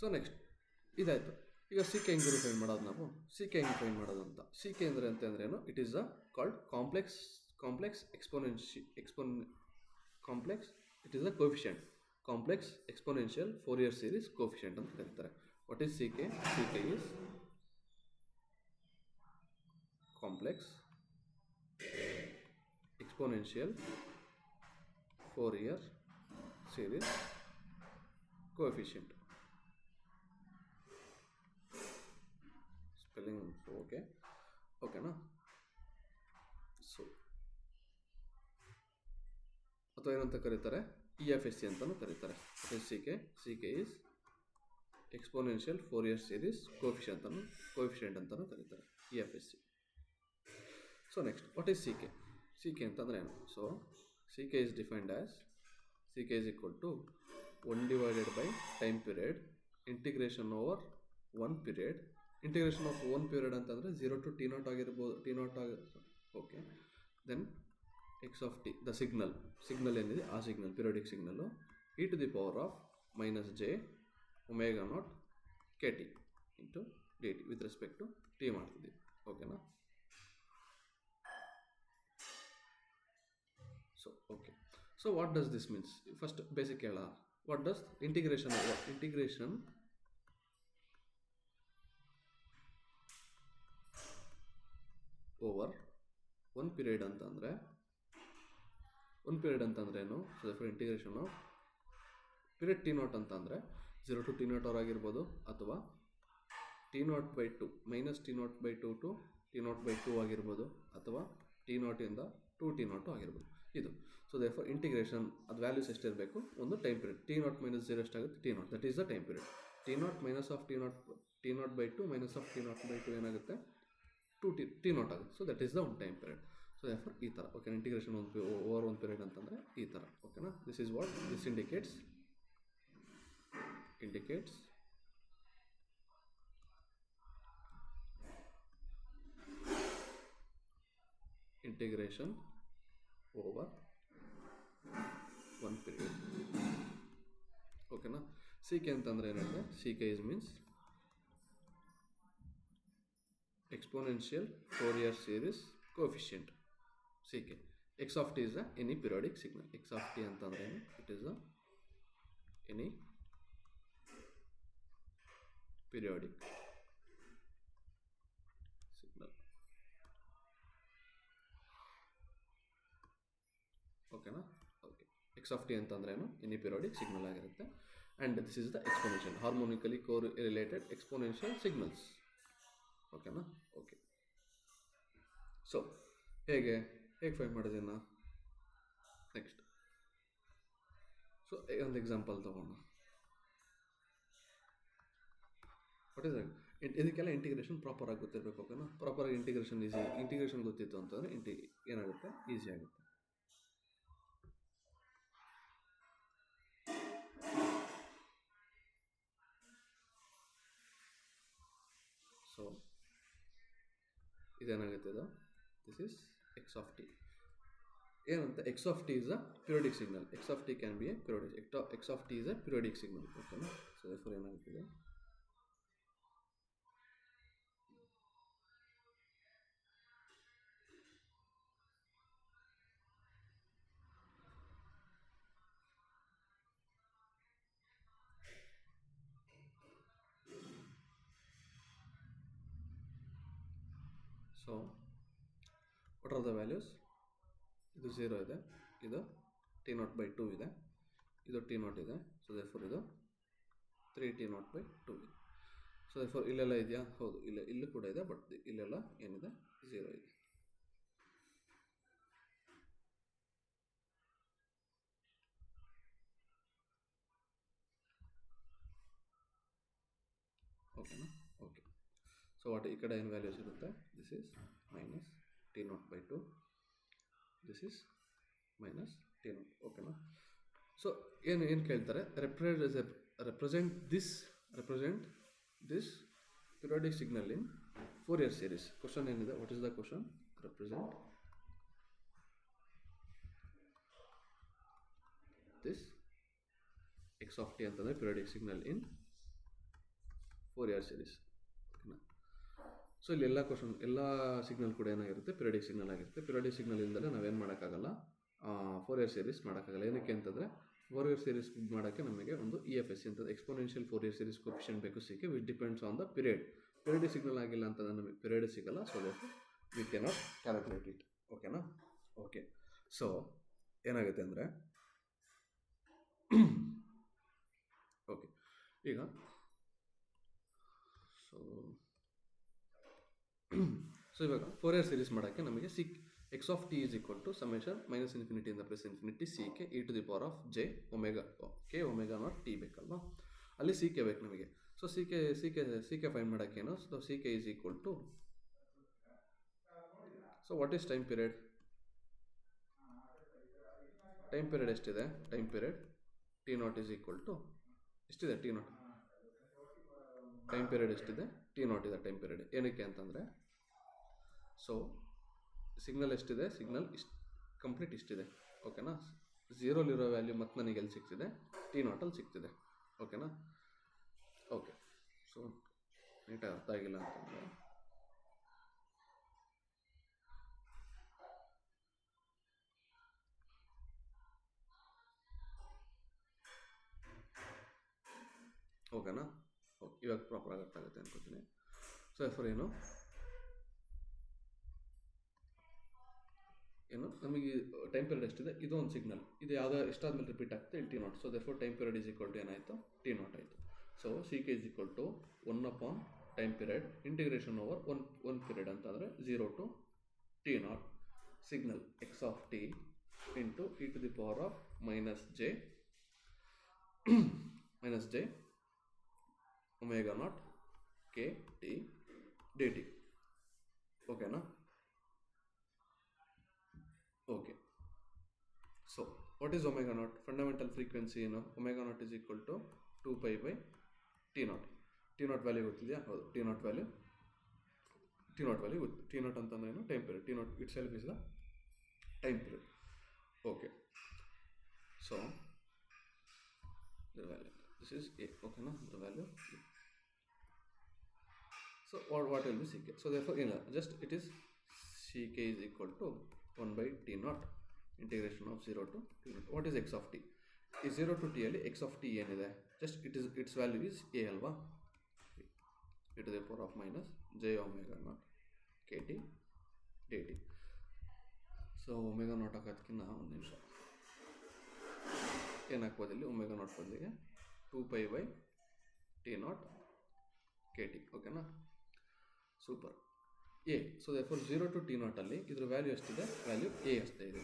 ಸೊ ನೆಕ್ಸ್ಟ್ ಇದಾಯಿತು. ಈಗ CK ಹೆಂಗೆ ಫೈಂಡ್ ಮಾಡೋದು ನಾವು? CK ಹೆಂಗೆ ಫೈಂಡ್ ಮಾಡೋದು ಅಂತ. CK ಅಂದರೆ ಅಂತಂದ್ರೇನು? It is a called complex it is a coefficient, complex exponential Fourier series coefficient ಅಂತ ಕರೀತಾರೆ. What is CK? CK is complex exponential Fourier series coefficient. Spelling okay na? So ಅಥವಾ ಏನಂತ ಕರೀತಾರೆ? EFSC ಅಂತಾನೂ ಕರೀತಾರೆ. CK is exponential Fourier series coefficient ಅಂತಾನೂ ಕರೀತಾರೆ, EFSC. So next what is CK ಅಂತಂದರೆ ಏನು? So CK is defined as CK is equal to 1 divided by time period integration over 1 period. Integration of 1 period ಅಂತಂದರೆ 0 to T0 ಆಗಿರ್ಬೋದು, okay. Then x of t, the signal ಏನಿದೆ ಆ signal, periodic signal, e to the power of -j omega naught kt into dt with respect to t ಮಾಡ್ತಿದ್ದೀವಿ. ಓಕೆನಾ? So okay. So what does this means? First basic ಹೇಳ. What does integration over one period ಅಂತಂದರೆ ಏನು? So for integration of period T0 ಅಂತಂದರೆ 0 to T0 ಆಗಿರ್ಬೋದು, ಅಥವಾ T0/2 -T0/2 to T0/2 ಆಗಿರ್ಬೋದು, ಅಥವಾ T0 ಇಂದ 2T0 ಆಗಿರ್ಬೋದು. ಇದು ಸೊ ದೇರ್ಫೋರ್ ಇಂಟಿಗ್ರೇಷನ್ ಅದು ವ್ಯಾಲ್ಯೂಸ್ ಎಷ್ಟಿರಬೇಕು? ಒಂದು ಟೈಮ್ ಪೀರಿಯಡ್ T0 - 0 ಎಷ್ಟಾಗುತ್ತೆ? T0, that is the time period. T0 T0/2 ಏನಾಗುತ್ತೆ? T0 ಆಗುತ್ತೆ. ಸೊ ದಟ್ ಈಸ್ ದ ಒಂದು ಟೈಮ್ ಪೀರಿಯಡ್. ಸೊ ದೇರ್ಫೋರ್ ಈ ಥರ. ಓಕೆ, ಇಂಟಿಗ್ರೇಷನ್ ಓವರ್ ಒಂದು ಪೀರಿಯಡ್ ಅಂತಂದರೆ ಈ ಥರ. ಓಕೆನಾ? This is what this indicates integration over one period. ಓಕೆನಾ? CK ಅಂತಂದರೆ ಏನಂದರೆ CK is means exponential Fourier series coefficient. ck. X of t is any periodic signal. X of t ಅಂತಂದ್ರೆ it is any periodic signal. ಓಕೆನಾ? Okay. X of t ಅಂತಂದ್ರೇನು any periodic signal ಆಗಿರುತ್ತೆ. And this is the exponential, harmonically correlated exponential signals. ಓಕೆನಾ? Okay. So ಹೇಗೆ find ಮಾಡೋದನ್ನ next. So ಒಂದು example ತಗೋಣ. What is ಇದಕ್ಕೆಲ್ಲ ಇಂಟಿಗ್ರೇಷನ್ ಪ್ರಾಪರ್ ಆಗಿ ಗೊತ್ತಿರಬೇಕು. ಓಕೆನಾ? ಪ್ರಾಪರ್ ಆಗಿ ಇಂಟಿಗ್ರೇಷನ್ ಗೊತ್ತಿತ್ತು ಅಂತಂದರೆ ಏನಾಗುತ್ತೆ, ಈಸಿ ಆಗುತ್ತೆ. ಸೊ ಇದೇನಾಗುತ್ತೆ, ಇದು this is x of t. ಏನಂತ, x of T is a periodic signal. X of t can be a periodic, x of T is a periodic signal. ಓಕೆನಾ? ಸೊ ದೇರ್ಫೋರ್ ಏನಾಗುತ್ತಿದೆ, so what are the values? ಇದು 0 ಇದೆ, ಇದು t0/2 ಇದೆ, ಇದು t0 ಇದೆ. So therefore ಇದು 3t0/2 ಇದೆ. ಸೊ ದೇರ್ಫೋರ್ ಇಲ್ಲೆಲ್ಲ ಇದೆಯಾ? ಹೌದು, ಇಲ್ಲೂ ಕೂಡ ಇದೆ, ಬಟ್ ಇಲ್ಲೆಲ್ಲ ಏನಿದೆ, 0 ಇದೆ. ಓಕೆನಾ? ಓಕೆ. ಸೊ ವಾಟ್ ಈ ಕಡೆ ಏನು ವ್ಯಾಲ್ಯೂಸ್ ಇರುತ್ತೆ, this is minus t0/2, this is minus t0. ಓಕೆನಾ? ಸೊ ಏನು ಕೇಳ್ತಾರೆ, represent this periodic signal in Fourier series. Question ಏನಿದೆ, what is the question? represent this x of t ಅಂತಂದರೆ periodic signal in Fourier series. ಓಕೆನಾ? So ಇಲ್ಲಿ ಎಲ್ಲ signal ಕೂಡ ಏನಾಗಿರುತ್ತೆ, ಪಿರಿಯೋಡಿಕ್ ಸಿಗ್ನಲ್ ಆಗಿರುತ್ತೆ. ಪಿರಿಯೋಡಿಕ್ ಸಿಗ್ನಲ್ ಇಲ್ದಲೆ ನಾವೇನು ಮಾಡೋಕ್ಕಾಗಲ್ಲ, ಫೋರಿಯರ್ ಸೀರೀಸ್ ಮಾಡೋಕ್ಕಾಗಲ್ಲ. ಏನಕ್ಕೆ ಅಂತಂದರೆ, ಫೋರಿಯರ್ ಸೀರೀಸ್ ಮಾಡೋಕ್ಕೆ ನಮಗೆ ಒಂದು EFSC ಅಂತಂದರೆ ಎಕ್ಸ್ಪೋನೆನ್ಷಿಯಲ್ ಫೋರಿಯರ್ ಸೀರೀಸ್ ಕೋಫಿಷಿಯಂಟ್ ಬೇಕು ಸಿಕ್ಕೆ, which depends on the period. Periodic signal ಆಗಿಲ್ಲ ಅಂತಂದರೆ ನಮಗೆ ಪಿರಿಯಡ್ ಸಿಗಲ್ಲ. So we cannot calculate it. ಓಕೆನಾ? ಓಕೆ. ಸೊ ಏನಾಗುತ್ತೆ ಅಂದರೆ, ಓಕೆ, ಈಗ ಸೊ ಇವಾಗ ಫೋರಿಯರ್ ಸೀರೀಸ್ ಮಾಡೋಕ್ಕೆ ನಮಗೆ x of T is equal to summation minus ಇನ್ಫಿನಿಟಿಯಿಂದ plus infinity C K e to the power of J omega k omega naught t ಬೇಕಲ್ವಾ? ಅಲ್ಲಿ ಸಿ ಕೆ ಬೇಕು ನಮಗೆ. ಸೊ ಸಿ ಕೆ ಫೈಂಡ್ ಮಾಡೋಕ್ಕೇನು, so C K is equal to, so what is time period? Time period ಎಷ್ಟಿದೆ? Time period t0 is equal to ಎಷ್ಟಿದೆ? t0 time period ಎಷ್ಟಿದೆ? t0 ಇದೆ time period. ಏನಕ್ಕೆ ಅಂತಂದರೆ, so signal ಎಷ್ಟಿದೆ? Signal complete ಇಷ್ಟಿದೆ. ಓಕೆನಾ? 0 ವ್ಯಾಲ್ಯೂ ಮತ್ತು ನನಗೆ ಎಲ್ಲಿ ಸಿಗ್ತಿದೆ? t0 ಸಿಗ್ತಿದೆ. ಓಕೆನಾ? ಓಕೆ. ಸೊ ನೀಟಾಗಿ ಅರ್ಥ ಆಗಿಲ್ಲ ಅಂತಂದರೆ, ಓಕೆನಾ? ಓಕೆ, ಇವಾಗ ಪ್ರಾಪರ್ ಆಗಿ ಅರ್ಥ ಆಗುತ್ತೆ ಅನ್ಕೋತೀನಿ. ಸೊ ಎಫರ್ ಏನು ನಮಗೆ ಟೈಮ್ ಪೀರಿಯಡ್ ಎಷ್ಟಿದೆ? ಇದು ಒಂದು ಸಿಗ್ನಲ್, ಇದು ಯಾವುದೋ ಎಷ್ಟಾದ್ಮೇಲೆ ರಿಪೀಟ್ ಆಗ್ತದೆ, ಇಲ್ಲಿ t0. So therefore time period is equal to ಏನಾಯಿತು? t0 ಆಯಿತು. So C K is equal to 1 time period integration over one period ಅಂತಂದರೆ 0 to t0 signal x of t into e to the power of minus J omega naught K t d t. ಓಕೆನಾ? Okay. So what is omega naught? Fundamental frequency ಏನು? Omega naught is equal to 2π/t0. t0 value ಗೊತ್ತಿದೆಯಾ? ಹೌದು, t0 value ಗೊತ್ತು. t0 ಅಂತಂದ್ರೆ ಏನು? Time period. t0 it self is the time period. Okay. So the value, this is a, okay na, the value. So what will be ck? So therefore just it is ck is equal to 1 by t naught integration of 0 to t naught. What is x of t? ಈ 0 to t ಅಲ್ಲಿ x of t ಏನಿದೆ, just it's value is a ಅಲ್ವಾ, e to the power of minus j omega naught kt dt. So omega naught ಹಾಕೋದಕ್ಕಿಂತ ಒಂದು ನಿಮಿಷ ಏನು ಹಾಕ್ಬೋದು ಇಲ್ಲಿ, ಒಮೆಗಾ ನಾಟ್ ಬದಲಿಗೆ 2 pi t naught kt. ಓಕೆನಾ, super. A, so therefore 0 to t naught ಅಲ್ಲಿ ಇದ್ರ ವ್ಯಾಲ್ಯೂ ಎಷ್ಟಿದೆ, ವ್ಯಾಲ್ಯೂ ಎ ಅಷ್ಟೇ ಇದೆ,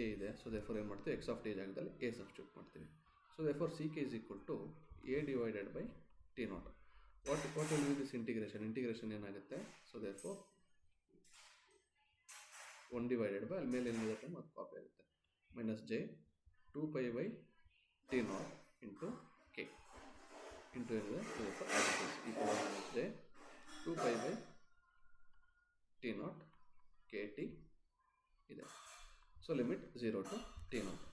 ಎ ಇದೆ. ಸೊ ದೇರ್ಫೋರ್ ಏನು ಮಾಡ್ತೀವಿ, ಎಕ್ಸ್ ಆಫ್ ಟಿ ಜಾಗದಲ್ಲಿ ಎ ಸಬ್ಸ್ಟಿಟ್ಯೂಟ್ ಮಾಡ್ತೀವಿ. So therefore C K is equal to a divided by t naught. What will be this integration ಏನಾಗುತ್ತೆ, ಸೊ ದೇರ್ಫೋರ್ 1 ಡಿವೈಡೆಡ್ ಬೈ ಅಲ್ಲಿ ಮೇಲೆ ಏನಿದೆ ಮತ್ತು ಕಾಪಿ ಆಗುತ್ತೆ, minus j 2 pi by t naught into k into ಏನಿದೆ, so therefore equal minus j 2 pi by t naught kt ಇದೆ. So limit 0 to t naught.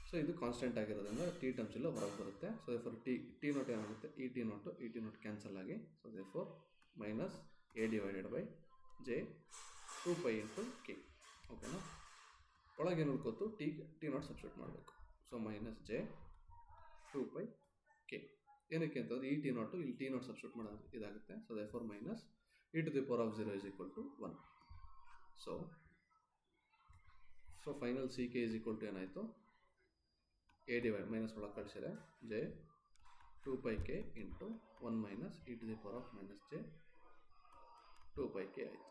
So ಇದು constant ಆಗಿರೋದ್ರಿಂದ T terms ಎಲ್ಲ ಹೊರಗೆ ಬರುತ್ತೆ. ಸೊ ದೇರ್ಫೋರ್ ಟಿ ನಾಟ್ ಏನಾಗುತ್ತೆ, ಈ T not cancel ಆಗಿ, so therefore minus A divided by j 2 pi into K. ಓಕೆನಾ, ಒಳಗೆ ಏನು ಉಳ್ಕೋತು, ಟಿ ನಾಟ್ ಸಬ್ಸ್ಟಿಟ್ಯೂಟ್ ಮಾಡಬೇಕು. So minus j 2 pi K. ಏನಕ್ಕೆ ಅಂತಂದರೆ ಈ ಟಿ ನಾಟು ಇಲ್ಲಿ ಟಿ ನಾಟ್ ಸಬ್ಸ್ಟಿಟ್ಯೂಟ್ ಮಾಡೋದು ಇದಾಗುತ್ತೆ. So therefore minus e to the power of 0 is equal to 1. So final ck is equal to ಏನಾಯಿತು, a ಡಿವೈಡ್ ಮೈನಸ್ ಒಳಗೆ ಕಳಿಸಿದೆ j 2 pi k into 1 minus e to the power of minus j 2 pi k ಆಯಿತು.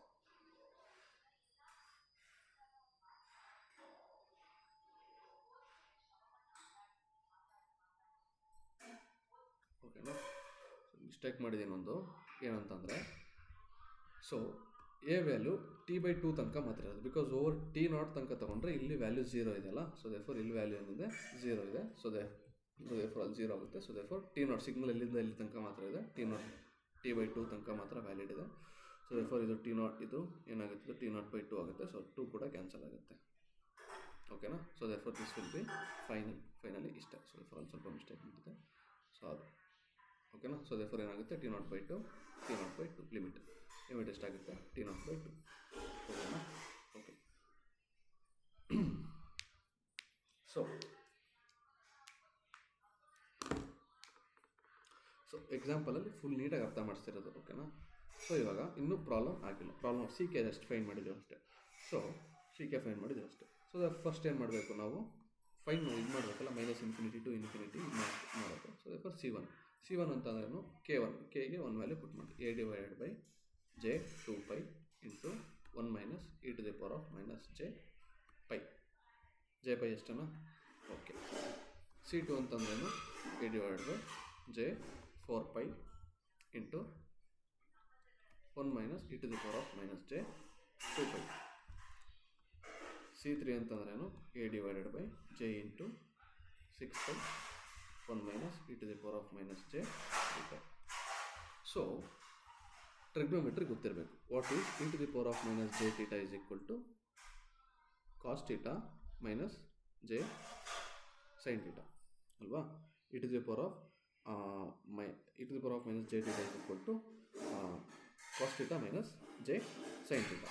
ಓಕೆನಾ, mistake ಮಾಡಿದ್ದೀನಿ ಒಂದು, ಏನಂತಂದರೆ so a value t by 2 ತನಕ ಮಾತ್ರ ಇರೋದು, ಬಿಕಾಸ್ ಓವರ್ ಟಿ ನಾಟ್ ತನಕ ತೊಗೊಂಡ್ರೆ ಇಲ್ಲಿ ವ್ಯಾಲ್ಯೂ 0 ಇದೆಯಲ್ಲ. ಸೊ ದೇರ್ಫೋರ್ ಇಲ್ಲಿ ವ್ಯಾಲ್ಯೂ ಏನಿದೆ 0 ಇದೆ. ಸೊ ದೇರ್ಫೋರ್ ಅಲ್ಲಿ 0 ಆಗುತ್ತೆ. So therefore T not signal ಎಲ್ಲಿಂದ ಇಲ್ಲಿ ತನಕ ಮಾತ್ರ ಇದೆ, ಟಿ ಬೈ 2 ತನಕ ಮಾತ್ರ ವ್ಯಾಲಿಡ್ ಇದೆ. ಸೊ ದೇರ್ಫೋರ್ ಇದು ಟಿ ನಾಟ್ ಇದು ಏನಾಗುತ್ತೆ, ಟಿ ನಾಟ್ ಬೈ 2 ಆಗುತ್ತೆ. ಸೊ 2 ಕೂಡ ಕ್ಯಾನ್ಸಲ್ ಆಗುತ್ತೆ. ಓಕೆನಾ, so therefore this will be finally ಇಷ್ಟ. ಸೊ ದೇರ್ಫೋರ್ ಒಂದು ಸ್ವಲ್ಪ ಮಿಸ್ಟೇಕ್ ಮಾಡಿದೆ. ಸೊ ಅದು ಓಕೆನಾ. ಸೊ ದೇರ್ಫೋರ್ ಏನಾಗುತ್ತೆ, ಟಿ ನಾಟ್ ಬೈ 2 ಲಿಮಿಟ್ ಎಷ್ಟಾಗುತ್ತೆ, ಟಿ ನಾಟ್ ಬೈ 2. ಓಕೆನಾ, ಓಕೆ. ಸೊ ಎಕ್ಸಾಂಪಲಲ್ಲಿ ಫುಲ್ ನೀಟಾಗಿ ಅರ್ಥ ಮಾಡಿಸ್ತಿರೋದು. ಓಕೆನಾ, ಸೊ ಇವಾಗ ಇನ್ನೂ ಪ್ರಾಬ್ಲಮ್ ಆಗಿಲ್ಲ. ಪ್ರಾಬ್ಲಮ್ ಸಿ ಕೆ ಅಷ್ಟು ಫೈನ್ ಮಾಡಿದ್ದೀವಿ ಅಷ್ಟೇ. ಸೊ ಸಿ ಕೆ ಫೈನ್ ಮಾಡಿದ್ದೀವಿ ಅಷ್ಟೇ. ಸೊ ಫಸ್ಟ್ ಏನು ಮಾಡಬೇಕು, ನಾವು ಫೈನ್ ಇದು ಮಾಡಬೇಕಲ್ಲ, ಮೈನಸ್ ಇನ್ಫಿನಿಟಿ ಟು ಇನ್ಫಿನಿಟಿ ಮಾಡಬೇಕು. ಸೊ ದೇರ್ಫೋರ್ ಸಿ ಒನ್ ಅಂತಂದ್ರೇನು, ಕೆಗೆ 1 ವ್ಯಾಲ್ಯೂ ಪುಟ್ ಮಾಡಿ, a divided by j 2 pi into 1 minus e to the power of minus J pi ಎಷ್ಟೇನಾ. ಓಕೆ, C2 ಅಂತಂದ್ರೇನು, a divided by j 4 pi into 1 minus e to the power of minus j 2 pi. C3 ಅಂತಂದ್ರೇನು, a divided by j into 6 pi 1 minus e to the power of minus j 2 pi. So trigonometry ಗೊತ್ತಿರಬೇಕು. What is e to the power of minus j theta is equal to cos theta minus J sine theta ಅಲ್ವಾ. e to the power of minus j theta is equal to cos theta minus J sine theta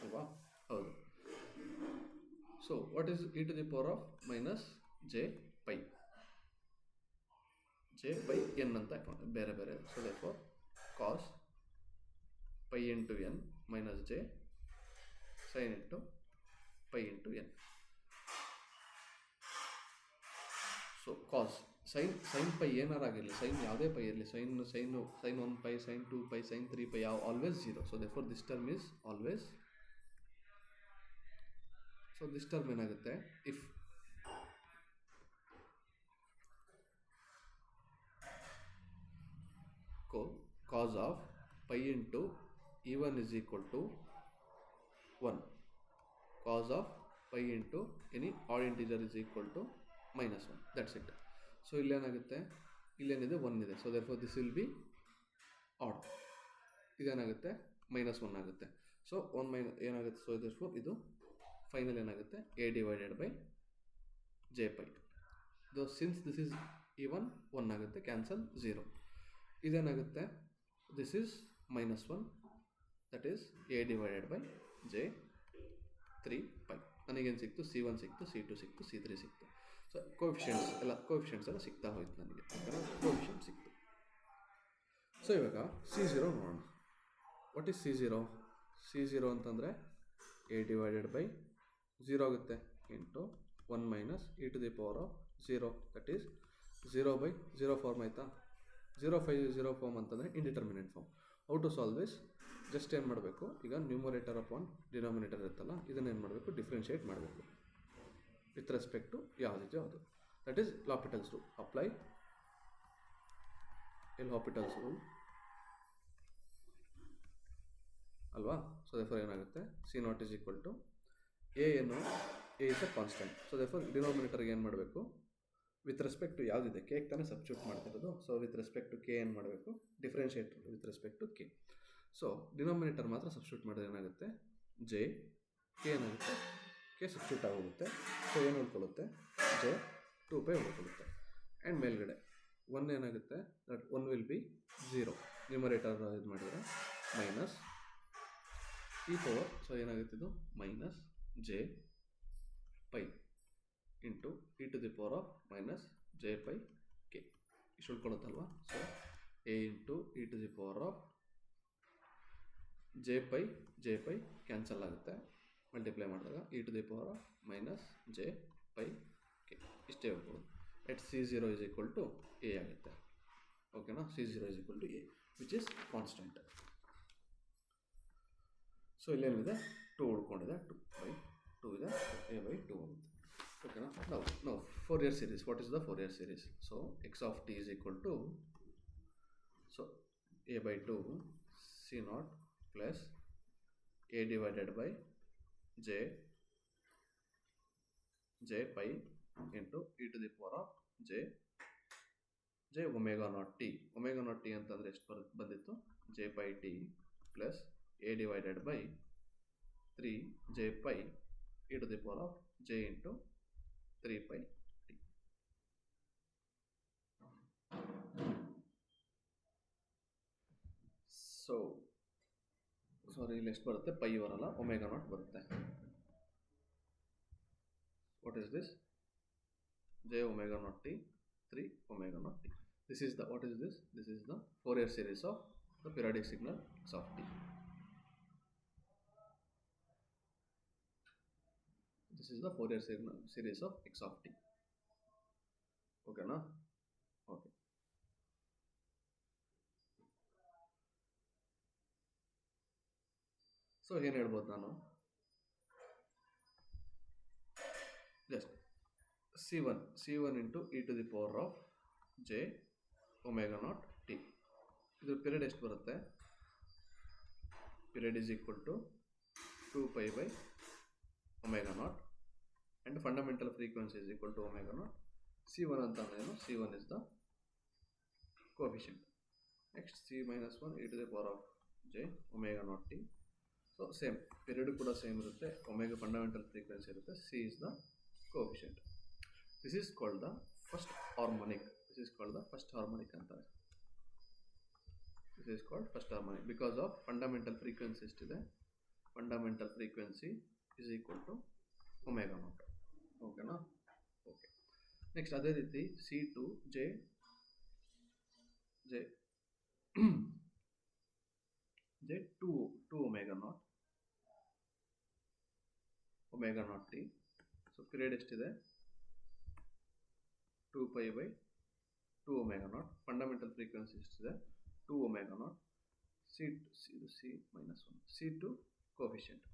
ಅಲ್ವಾ. ಹೌದು. So what is e to the power of minus J pi, j by n ಅಂತ ಹಾಕೊಂಡು ಬೇರೆ ಬೇರೆ. So therefore ಕಾಸ್ pi into n minus J sine into pi into n. So cos sine pi ಏನಾರು ಆಗಿರಲಿ, sine ಯಾವುದೇ pi ಇರಲಿ, sine 1 pi, sine 2 pi, sine 3 pi, always 0. So therefore this term is always. So this term ಏನಾಗುತ್ತೆ, if cos of pi into e1 is equal to 1, cos of pi into any odd integer is equal to minus 1. That's it. So ಇಲ್ಲೇನಾಗುತ್ತೆ, ಇಲ್ಲೇನಿದೆ 1 ಇದೆ. So therefore this will be odd. ಇದೇನಾಗುತ್ತೆ, -1 ಆಗುತ್ತೆ. So 1 minus ಏನಾಗುತ್ತೆ, so therefore ಇದು final ಏನಾಗುತ್ತೆ, a divided by j pi. Since this is e1 1 ಆಗುತ್ತೆ, cancel 0. ಇದೇನಾಗುತ್ತೆ, this is -1, that is a divided by j 3 pi. ನನಗೇನು ಸಿಕ್ತು, C1 ಸಿಕ್ತು, C2 ಸಿಕ್ತು, C3 ಸಿಕ್ತು. ಸೊ ಕೋಎಫಿಷಿಯೆಂಟ್ಸ್ ಎಲ್ಲ ಸಿಗ್ತಾ ಹೋಯ್ತು ನನಗೆ, ಓಕೆನಾ. ಕೋಎಫಿಷಿಯೆಂಟ್ ಸಿಕ್ತು. ಸೊ ಇವಾಗ C0 ನೋಡೋಣ. What is C0? C0 ಅಂತಂದರೆ A ಡಿವೈಡೆಡ್ ಬೈ 0 ಆಗುತ್ತೆ into 1 minus e to the power of 0, that is 0 by 0 form ಆಯಿತಾ. 0 ಫಾರ್ಮ್ ಅಂತಂದರೆ indeterminate form. How to solve this? Just ಏನು ಮಾಡಬೇಕು, ಈಗ ನ್ಯೂಮರೇಟರ್ ಅಪಾನ್ ಡಿನಾಮಿನೇಟರ್ ಇರುತ್ತಲ್ಲ, ಇದನ್ನೇನು ಮಾಡಬೇಕು, ಡಿಫ್ರೆನ್ಷಿಯೇಟ್ ಮಾಡಬೇಕು ವಿತ್ ರೆಸ್ಪೆಕ್ಟ್ ಟು ಯಾವುದಿದೆಯೋ ಅದು. That is l'Hopital's rule. Apply l'Hopital's rule ಅಲ್ವಾ. ಸೊ ದೇರ್ಫೋರ್ ಏನಾಗುತ್ತೆ, C0 is equal to A is a constant. So therefore ಡಿನಾಮಿನೇಟರ್ಗೆ ಏನು ಮಾಡಬೇಕು, ವಿತ್ ರೆಸ್ಪೆಕ್ಟ್ ಟು ಯಾವುದಿದೆ, ಕೇಕ್ ತಾನೇ ಸಬ್ಸ್ಟಿಟ್ಯೂಟ್ ಮಾಡ್ತಿರೋದು. So with respect to k ಏನು ಮಾಡಬೇಕು, differentiate with respect to k. So denominator ಮಾತ್ರ ಸಬ್ಸ್ಟಿಟ್ಯೂಟ್ ಮಾಡಿದ್ರೆ ಏನಾಗುತ್ತೆ, ಜೆ ಕೆ ಏನಾಗುತ್ತೆ, ಕೆ ಸಬ್ಸ್ಟಿಟ್ಯೂಟ್ ಆಗೋಗುತ್ತೆ. ಸೊ ಏನು ಉಳ್ಕೊಳ್ಳುತ್ತೆ, ಜೆ 2 ಪೈ ಉಳ್ಕೊಳ್ಳುತ್ತೆ. ಆ್ಯಂಡ್ ಮೇಲ್ಗಡೆ 1 ಏನಾಗುತ್ತೆ, ದಟ್ 1 ವಿಲ್ ಬಿ 0. ನ್ಯೂಮರೇಟರ್ ಇದು ಮಾಡಿದರೆ ಮೈನಸ್ ಈ ಪವರ್. ಸೊ ಏನಾಗುತ್ತೆ, ಇದು minus J pi into e to the power of minus J pi K ಇಷ್ಟು ಉಳ್ಕೊಳ್ಳುತ್ತಲ್ವ. So A into e to the power of J pi cancel ಆಗುತ್ತೆ multiply ಮಾಡಿದಾಗ, e to the power of minus J pi K ಇಷ್ಟೇ ಉಳ್ಕೊಳ್ಳೋದು. At C0 is equal to A ಆಗುತ್ತೆ, ಓಕೆನಾ. C0 is equal to A which is constant. So ಇಲ್ಲೇನಿದೆ, 2 ಉಳ್ಕೊಂಡಿದೆ, 2 ಇದೆ, a by 2 ಆಗುತ್ತೆ, ಓಕೆನಾ. ನಾವು Fourier series. What is the Fourier series? So x of t is equal to, so a by 2 C0 plus a divided by j pi into e to the power of j omega naught t. Omega naught t ಅಂತಂದರೆ ಎಷ್ಟು ಬಂದಿತ್ತು, j pi t plus a divided by 3 j pi e to the power of j into 3 pi t. So sorry, ಇಲ್ಲಿ ಎಷ್ಟು ಬರುತ್ತೆ, pi ಬರಲ್ಲ, omega not ಬರುತ್ತೆ. What is this, J omega naught T 3 omega naught T. This is the, what is this, this is the Fourier series of the periodic signal x of t. This is the Fourier series of x of t. Okay na? Okay. So ಏನು ಹೇಳ್ಬೋದು ನಾನು, just C1 into e to the power of j omega naught t. ಇದ್ರ period ಎಷ್ಟು ಬರುತ್ತೆ, period is equal to 2 pi by omega naught and fundamental frequency is equal to omega naught. C1 ಅಂತ ಏನು, C1 is the coefficient. Next C minus 1 e to the power of j omega naught T. So same period ಕೂಡ same ಇರುತ್ತೆ, omega fundamental frequency ಇರುತ್ತೆ, C is the coefficient. This is called the first harmonic. This is called the first harmonic ಅಂತಾರೆ. This is called first harmonic because of fundamental frequency ಎಷ್ಟಿದೆ, fundamental frequency is equal to omega naught. ಓಕೆನಾ. Okay. Next ಅದೇ ರೀತಿ C2 j j 2 omega naught t. So period ಎಷ್ಟಿದೆ, 2 pi by 2 omega naught. Fundamental frequency ಎಷ್ಟಿದೆ, 2 omega naught. C minus 1 C2 coefficient.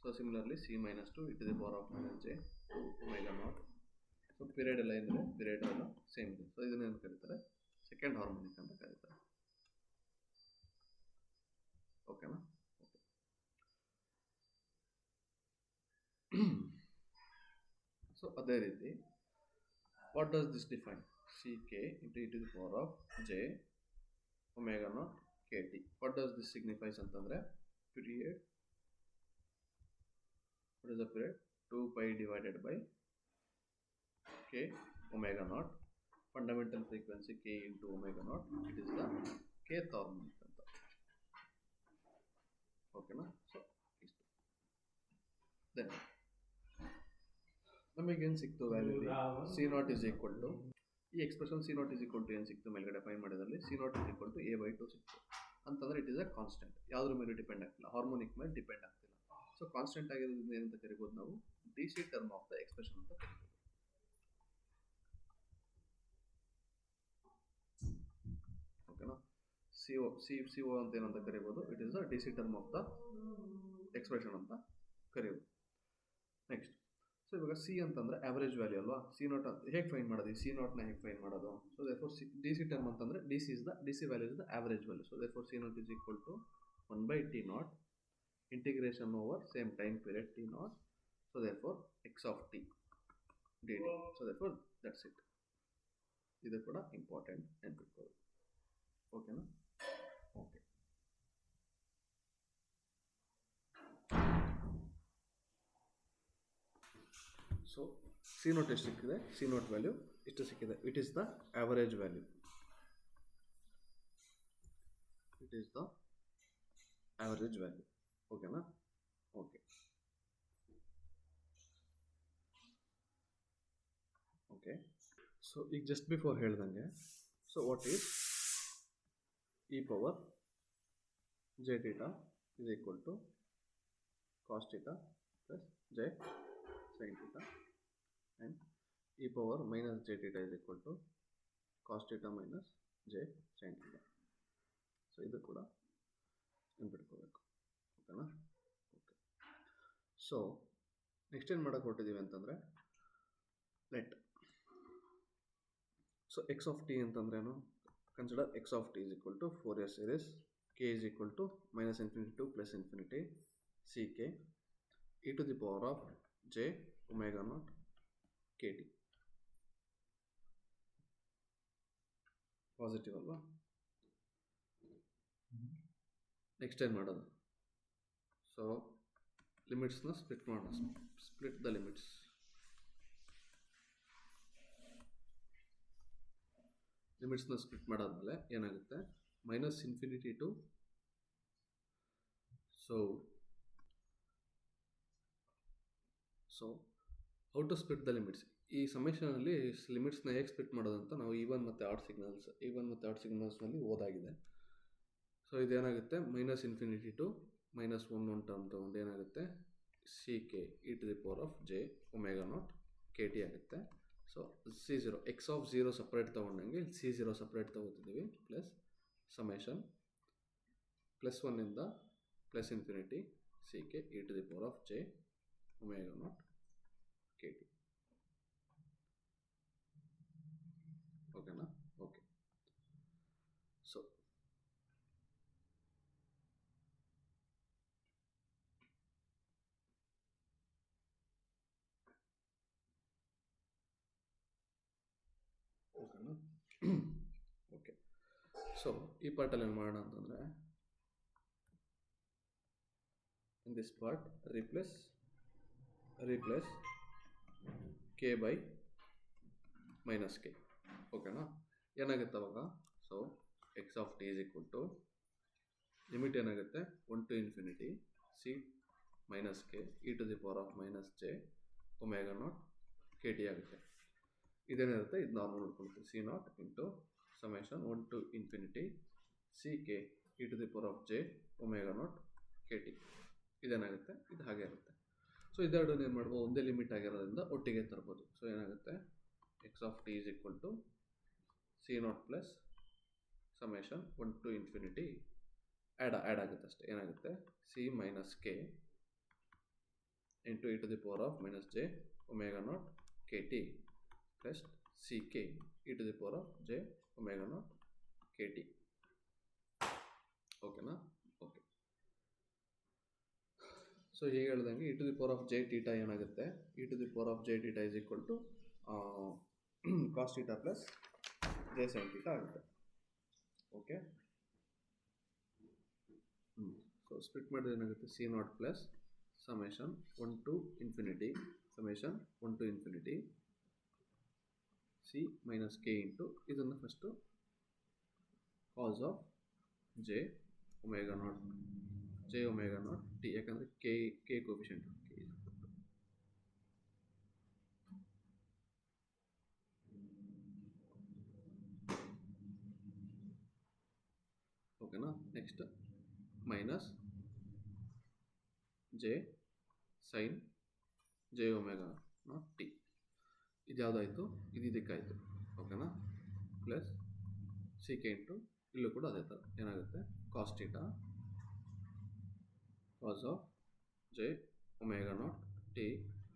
So similarly C minus 2 e to the power of minus j 2 omega not. So period ಎಲ್ಲ ಏನಿದೆ, period ಎಲ್ಲ same ಇದೆ. So ಇದನ್ನೇನು ಕರೀತಾರೆ, second harmonic ಅಂತ ಕರೀತಾರೆ. ಓಕೆನಾ. ಸೊ ಅದೇ ರೀತಿ what does this define, ck into e to the power of j omega naught kt. What does this signifies ಅಂತಂದರೆ, period, what is the period, 2 pi divided by k omega naught, fundamental frequency k into omega naught, it is the kth harmonic ಅಂತ. ಓಕೆನಾ. So ಇಷ್ಟು. Then ನಮಗೇನು ಸಿಕ್ತು value C naught is equal to ಈ expression C naught is equal to ಏನು ಸಿಕ್ತು ಮೇಲ್ಗಡೆ find ಮಾಡಿದಲ್ಲಿ C naught is equal to A by two ಸಿಕ್ತು ಅಂತಂದರೆ ಇಟ್ ಇಸ್ ಅ ಕಾನ್ಸ್ಟೆಂಟ್ ಯಾವುದ್ರ ಮೇಲೆ ಡಿಪೆಂಡ್ ಆಗ್ತಿಲ್ಲ ಹಾರ್ಮೋನಿಕ್ ಮೇಲೆ ಡಿಪೆಂಡ್ ಆಗ್ತಿಲ್ಲ ಸೊ ಕಾನ್ಸ್ಟೆಂಟ್ ಆಗಿರೋದ್ರಿಂದ ಏನಂತ ಕರಿಬೋದು ನಾವು D C term of the expression ಅಂತ ಕರಿಬೋದು ಓಕೆನಾ ಸಿ ಒ ಅಂತ ಏನಂತ ಕರಿಬೋದು it is the D C term of the expression ಅಂತ ಕರಿಬೋದು ನೆಕ್ಸ್ಟ್ ಸೊ ಇವಾಗ ಸಿ ಅಂತಂದರೆ ಆವರೇಜ್ ವ್ಯಾಲ್ಯೂ ಅಲ್ವಾ ಸಿ ನಾಟ್ ಹೇಗೆ ಫೈನ್ ಮಾಡೋದು ಸಿ ನಾಟ್ನ ಹೇಗೆ ಫೈನ್ ಮಾಡೋದು so therefore D C term ಅಂತಂದರೆ D C value is the average value so therefore C naught is equal to 1/t naught integration over same time period T not so therefore X of T d T so therefore that's it ಇದು ಕೂಡ important ನೆನ್ಪಿಟ್ಕೊಳ್ಳಿ ಓಕೆನಾ okay so C note ಎಷ್ಟು ಸಿಕ್ಕಿದೆ C note value ಇಷ್ಟು ಸಿಕ್ಕಿದೆ it is the average value it is the average value ಓಕೆನಾ okay okay so ಈಗ ಜಸ್ಟ್ ಬಿಫೋರ್ ಹೇಳ್ದಂಗೆ so what is e power j theta is equal to cos theta plus j sin theta and e power minus j theta is equal to cos theta minus j sin theta. So ಇದು ಕೂಡ ನೆನ್ಪಿಟ್ಕೋಬೇಕು ಓಕೆನಾ okay so next ಏನು ಮಾಡೋಕೆ ಹೊರಟಿದ್ದೀವಿ ಅಂತಂದರೆ let so X of T ಅಂತಂದ್ರೇನು consider X of T is equal to 4s series k is equal to minus infinity to plus infinity ck e to the power of j omega naught kt positive ಅಲ್ವಾ next ಏನು ಮಾಡೋದು so ಲಿಮಿಟ್ಸ್ನ split ಮಾಡೋಣ split the limits ಲಿಮಿಟ್ಸ್ನ split ಮಾಡಾದ್ಮೇಲೆ ಏನಾಗುತ್ತೆ minus infinity to so how to split the limits ಈ ಸಮೇಷನಲ್ಲಿ ಲಿಮಿಟ್ಸ್ನ ಹೇಗೆ ಸ್ಪ್ಲಿಟ್ ಮಾಡೋದಂತ ನಾವು ಈವನ್ ಮತ್ತು ಆಡ್ ಸಿಗ್ನಲ್ಸ್ನಲ್ಲಿ ಓದಾಗಿದೆ ಸೊ ಇದೇನಾಗುತ್ತೆ minus infinity to minus one term ತೊಗೊಂಡು ಏನಾಗುತ್ತೆ C K e to the power of J omega naught K T ಆಗುತ್ತೆ so C0 X of 0 separate ತೊಗೊಂಡಂಗೆ C0 separate ತೊಗೋತಿದ್ದೀವಿ ಪ್ಲಸ್ ಸಮೇಷನ್ ಪ್ಲಸ್ ಒನ್ನಿಂದ plus infinity C K e to the power of J omega naught K T ಓಕೆನಾ okay so ಓಕೆನಾ okay so ಈ ಪಾರ್ಟಲ್ಲಿ ಏನು ಮಾಡೋಣ ಅಂತಂದರೆ in this part replace k by minus k ಓಕೆನಾ ಏನಾಗುತ್ತೆ ಅವಾಗ so X of T is equal to limit ಏನಾಗುತ್ತೆ 1 to infinity C minus K e to the power of minus J omega naught K T ಆಗುತ್ತೆ ಇದೇನಿರುತ್ತೆ ಇದು normal ನೋಡ್ಕೊಳ್ತೀವಿ C naught into summation 1 to infinity C K e to the power of J omega naught K T ಇದೇನಾಗುತ್ತೆ ಇದು ಹಾಗೆ ಇರುತ್ತೆ so ಇದೆರಡನ್ನು ಏನು ಮಾಡ್ಬೋದು ಒಂದೇ ಲಿಮಿಟ್ ಆಗಿರೋದ್ರಿಂದ ಒಟ್ಟಿಗೆ ತರ್ಬೋದು ಸೊ ಏನಾಗುತ್ತೆ X of T is equal to C naught plus summation 1 to infinity add ಆಗುತ್ತೆ ಅಷ್ಟೇ ಏನಾಗುತ್ತೆ C minus K into e to the power of minus J omega naught K T plus C K e to the power of J omega naught K T ಓಕೆನಾ okay so ಹೀಗೆ ಹೇಳ್ದಂಗೆ e to the power of J theta ಏನಾಗುತ್ತೆ e to the power of J theta is equal to cos theta plus J sine theta ಆಗುತ್ತೆ okay so split ಮಾಡಿದ್ರೆ ಏನಾಗುತ್ತೆ C naught plus summation 1 to infinity summation 1 to infinity C minus K into ಇದನ್ನು first cos of J omega naught T ಯಾಕಂದರೆ K coefficient K ಓಕೆನಾ. Next minus J sine J omega naught T. ಇದು ಯಾವುದಾಯಿತು, ಇದು ಇದಕ್ಕಾಯಿತು. ಓಕೆನಾ. Plus C K into ಇಲ್ಲೂ ಕೂಡ ಅದೇ ಥರ ಏನಾಗುತ್ತೆ, cos theta cos of J omega naught T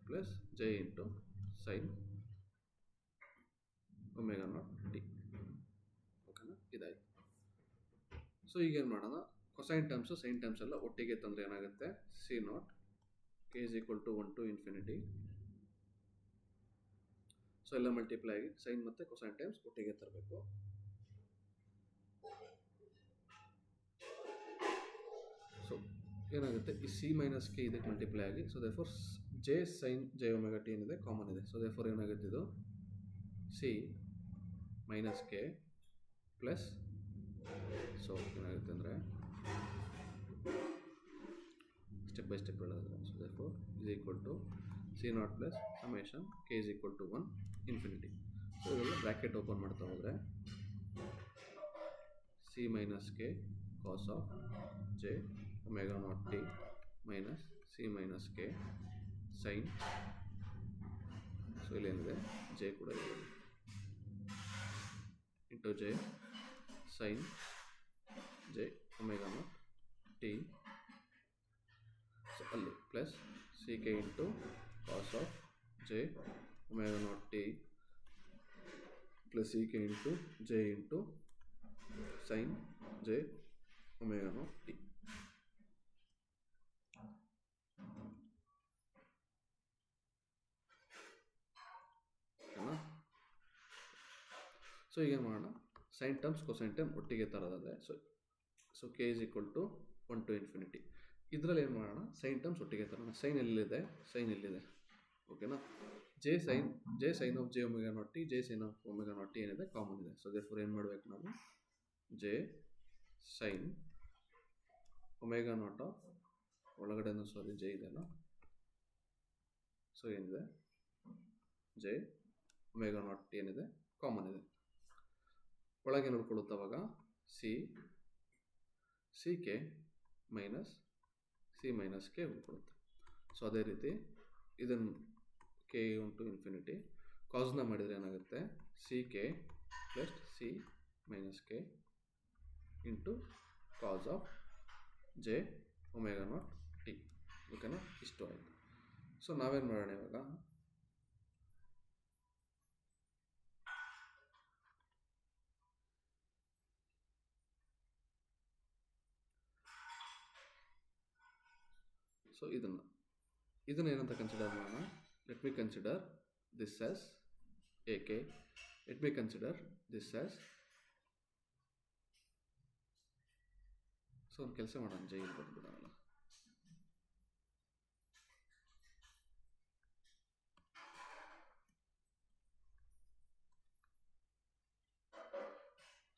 plus j into sine omega naught T. ಓಕೆನಾ. ಇದಾಯಿತು. ಸೊ ಈಗೇನು ಮಾಡೋಣ, ಕೊಸೈನ್ ಟರ್ಮ್ಸು ಸೈನ್ ಟರ್ಮ್ಸ್ ಎಲ್ಲ ಒಟ್ಟಿಗೆ ತಂದರೆ ಏನಾಗುತ್ತೆ, C naught K is equal to 1 to infinity. So ಎಲ್ಲ ಮಲ್ಟಿಪ್ಲೈ ಆಗಿ ಸೈನ್ ಮತ್ತು ಕೊಸೈನ್ ಟರ್ಮ್ಸ್ ಒಟ್ಟಿಗೆ ತರಬೇಕು. ಸೊ ಏನಾಗುತ್ತೆ, ಈ ಸಿ ಮೈನಸ್ ಕೆ ಇದಕ್ಕೆ ಮಲ್ಟಿಪ್ಲೈ ಆಗಿ, so therefore J sine J omega T ಏನಿದೆ ಕಾಮನ್ ಇದೆ. ಸೊ ದೇರ್ಫೋರ್ ಏನಾಗುತ್ತೆ, ಇದು C minus K plus, so ಏನಾಗುತ್ತೆ ಅಂದರೆ ಸ್ಟೆಪ್ ಬೈ ಸ್ಟೆಪ್ ಹೇಳೋದ್ರೆ, so therefore is equal to C naught plus summation K is equal to 1 infinity. So ಇದೆಲ್ಲ bracket open ಮಾಡ್ತಾ ಹೋದರೆ C minus K cos of J omega naught T minus C minus K sine, so ಇಲ್ಲೇನಿದೆ J ಕೂಡ ಇದೆ, into J sine J omega naught T, so ಅಲ್ಲಿ plus C K into cos of J omega naught T plus C K into J into sine J omega naught T. ಓಕೆನಾ. So ಈಗೇನು ಮಾಡೋಣ, sine terms cosine term ಒಟ್ಟಿಗೆ ತರೋದಾದರೆ, so K is equal to 1 to infinity. ಇದರಲ್ಲಿ ಏನು ಮಾಡೋಣ, sine terms ಒಟ್ಟಿಗೆ ತರೋಣ. Sign ಎಲ್ಲಿದೆ, ಸೈನ್ ಇಲ್ಲಿದೆ. ಓಕೆನಾ. J sine of J omega naught T, J sine of omega naught T ಏನಿದೆ ಕಾಮನ್ ಇದೆ. ಸೊ ದೇರ್ಫೋರ್ ಏನು ಮಾಡಬೇಕು ನಾವು, J sine omega naught of ಒಳಗಡೆನೂ ಜೆ ಇದೆಯಲ್ಲ, ಸೊ ಏನಿದೆ ಜೆ ಒಮೆಗಾ ನಾಟ್ ಟಿ ಏನಿದೆ ಕಾಮನ್ ಇದೆ. ಒಳಗೆ ನೋಡ್ಕೊಳ್ಳುತ್ತೆ ಅವಾಗ C K minus C minus K ಉಳ್ಕೊಳ್ಳುತ್ತೆ. ಸೊ ಅದೇ ರೀತಿ ಇದನ್ನು ಕೆ ಇಂಟು ಇನ್ಫಿನಿಟಿ ಕಾಸ್ನ ಮಾಡಿದರೆ ಏನಾಗುತ್ತೆ, C K plus C minus K into cos of J omega naught T. ಓಕೆನಾ. ಇಷ್ಟು ಆಯಿತು. ಸೊ ನಾವೇನು ಮಾಡೋಣ ಇವಾಗ, ಸೊ ಇದನ್ನು ಏನಂತ ಕನ್ಸಿಡರ್ ಮಾಡೋಣ, let me consider this as A K, let me consider this as, so ಒಂದು ಕೆಲಸ ಮಾಡೋಣ, ಜೆ ಇಲ್ಲಿ ಬಂದ್ಬಿಡೋಣ.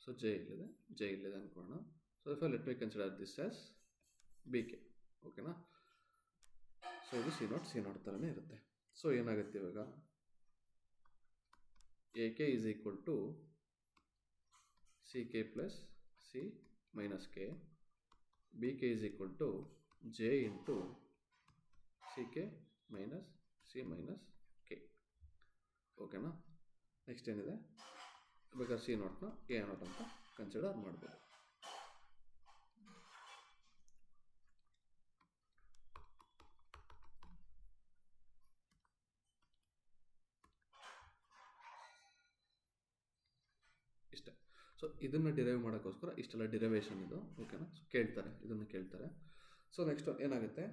ಸೊ ಜೆ ಇಲ್ಲಿದೆ ಅನ್ಕೊಳ್ಳೋಣ. So if let me consider this as B K. ಓಕೆನಾ. ಸೊ ಇದು ಸಿ ನಾಟ್ ಥರನೇ ಇರುತ್ತೆ. ಸೊ ಏನಾಗುತ್ತೆ ಇವಾಗ, A K is equal to C K plus C minus K, B K is equal to J into C K minus C minus K. ಓಕೆನಾ. Next ಏನಿದೆ, ಬೇಕಾದ್ರೆ C ನಾಟ್ನ A not ಅಂತ consider ಮಾಡ್ಬೋದು. ಇಷ್ಟೇ. ಸೊ ಇದನ್ನು derive ಮಾಡೋಕ್ಕೋಸ್ಕರ ಇಷ್ಟೆಲ್ಲ derivation ಇದು. ಓಕೆನಾ. ಸೊ ಇದನ್ನು ಕೇಳ್ತಾರೆ. ಸೊ ನೆಕ್ಸ್ಟ್ ಏನಾಗುತ್ತೆ,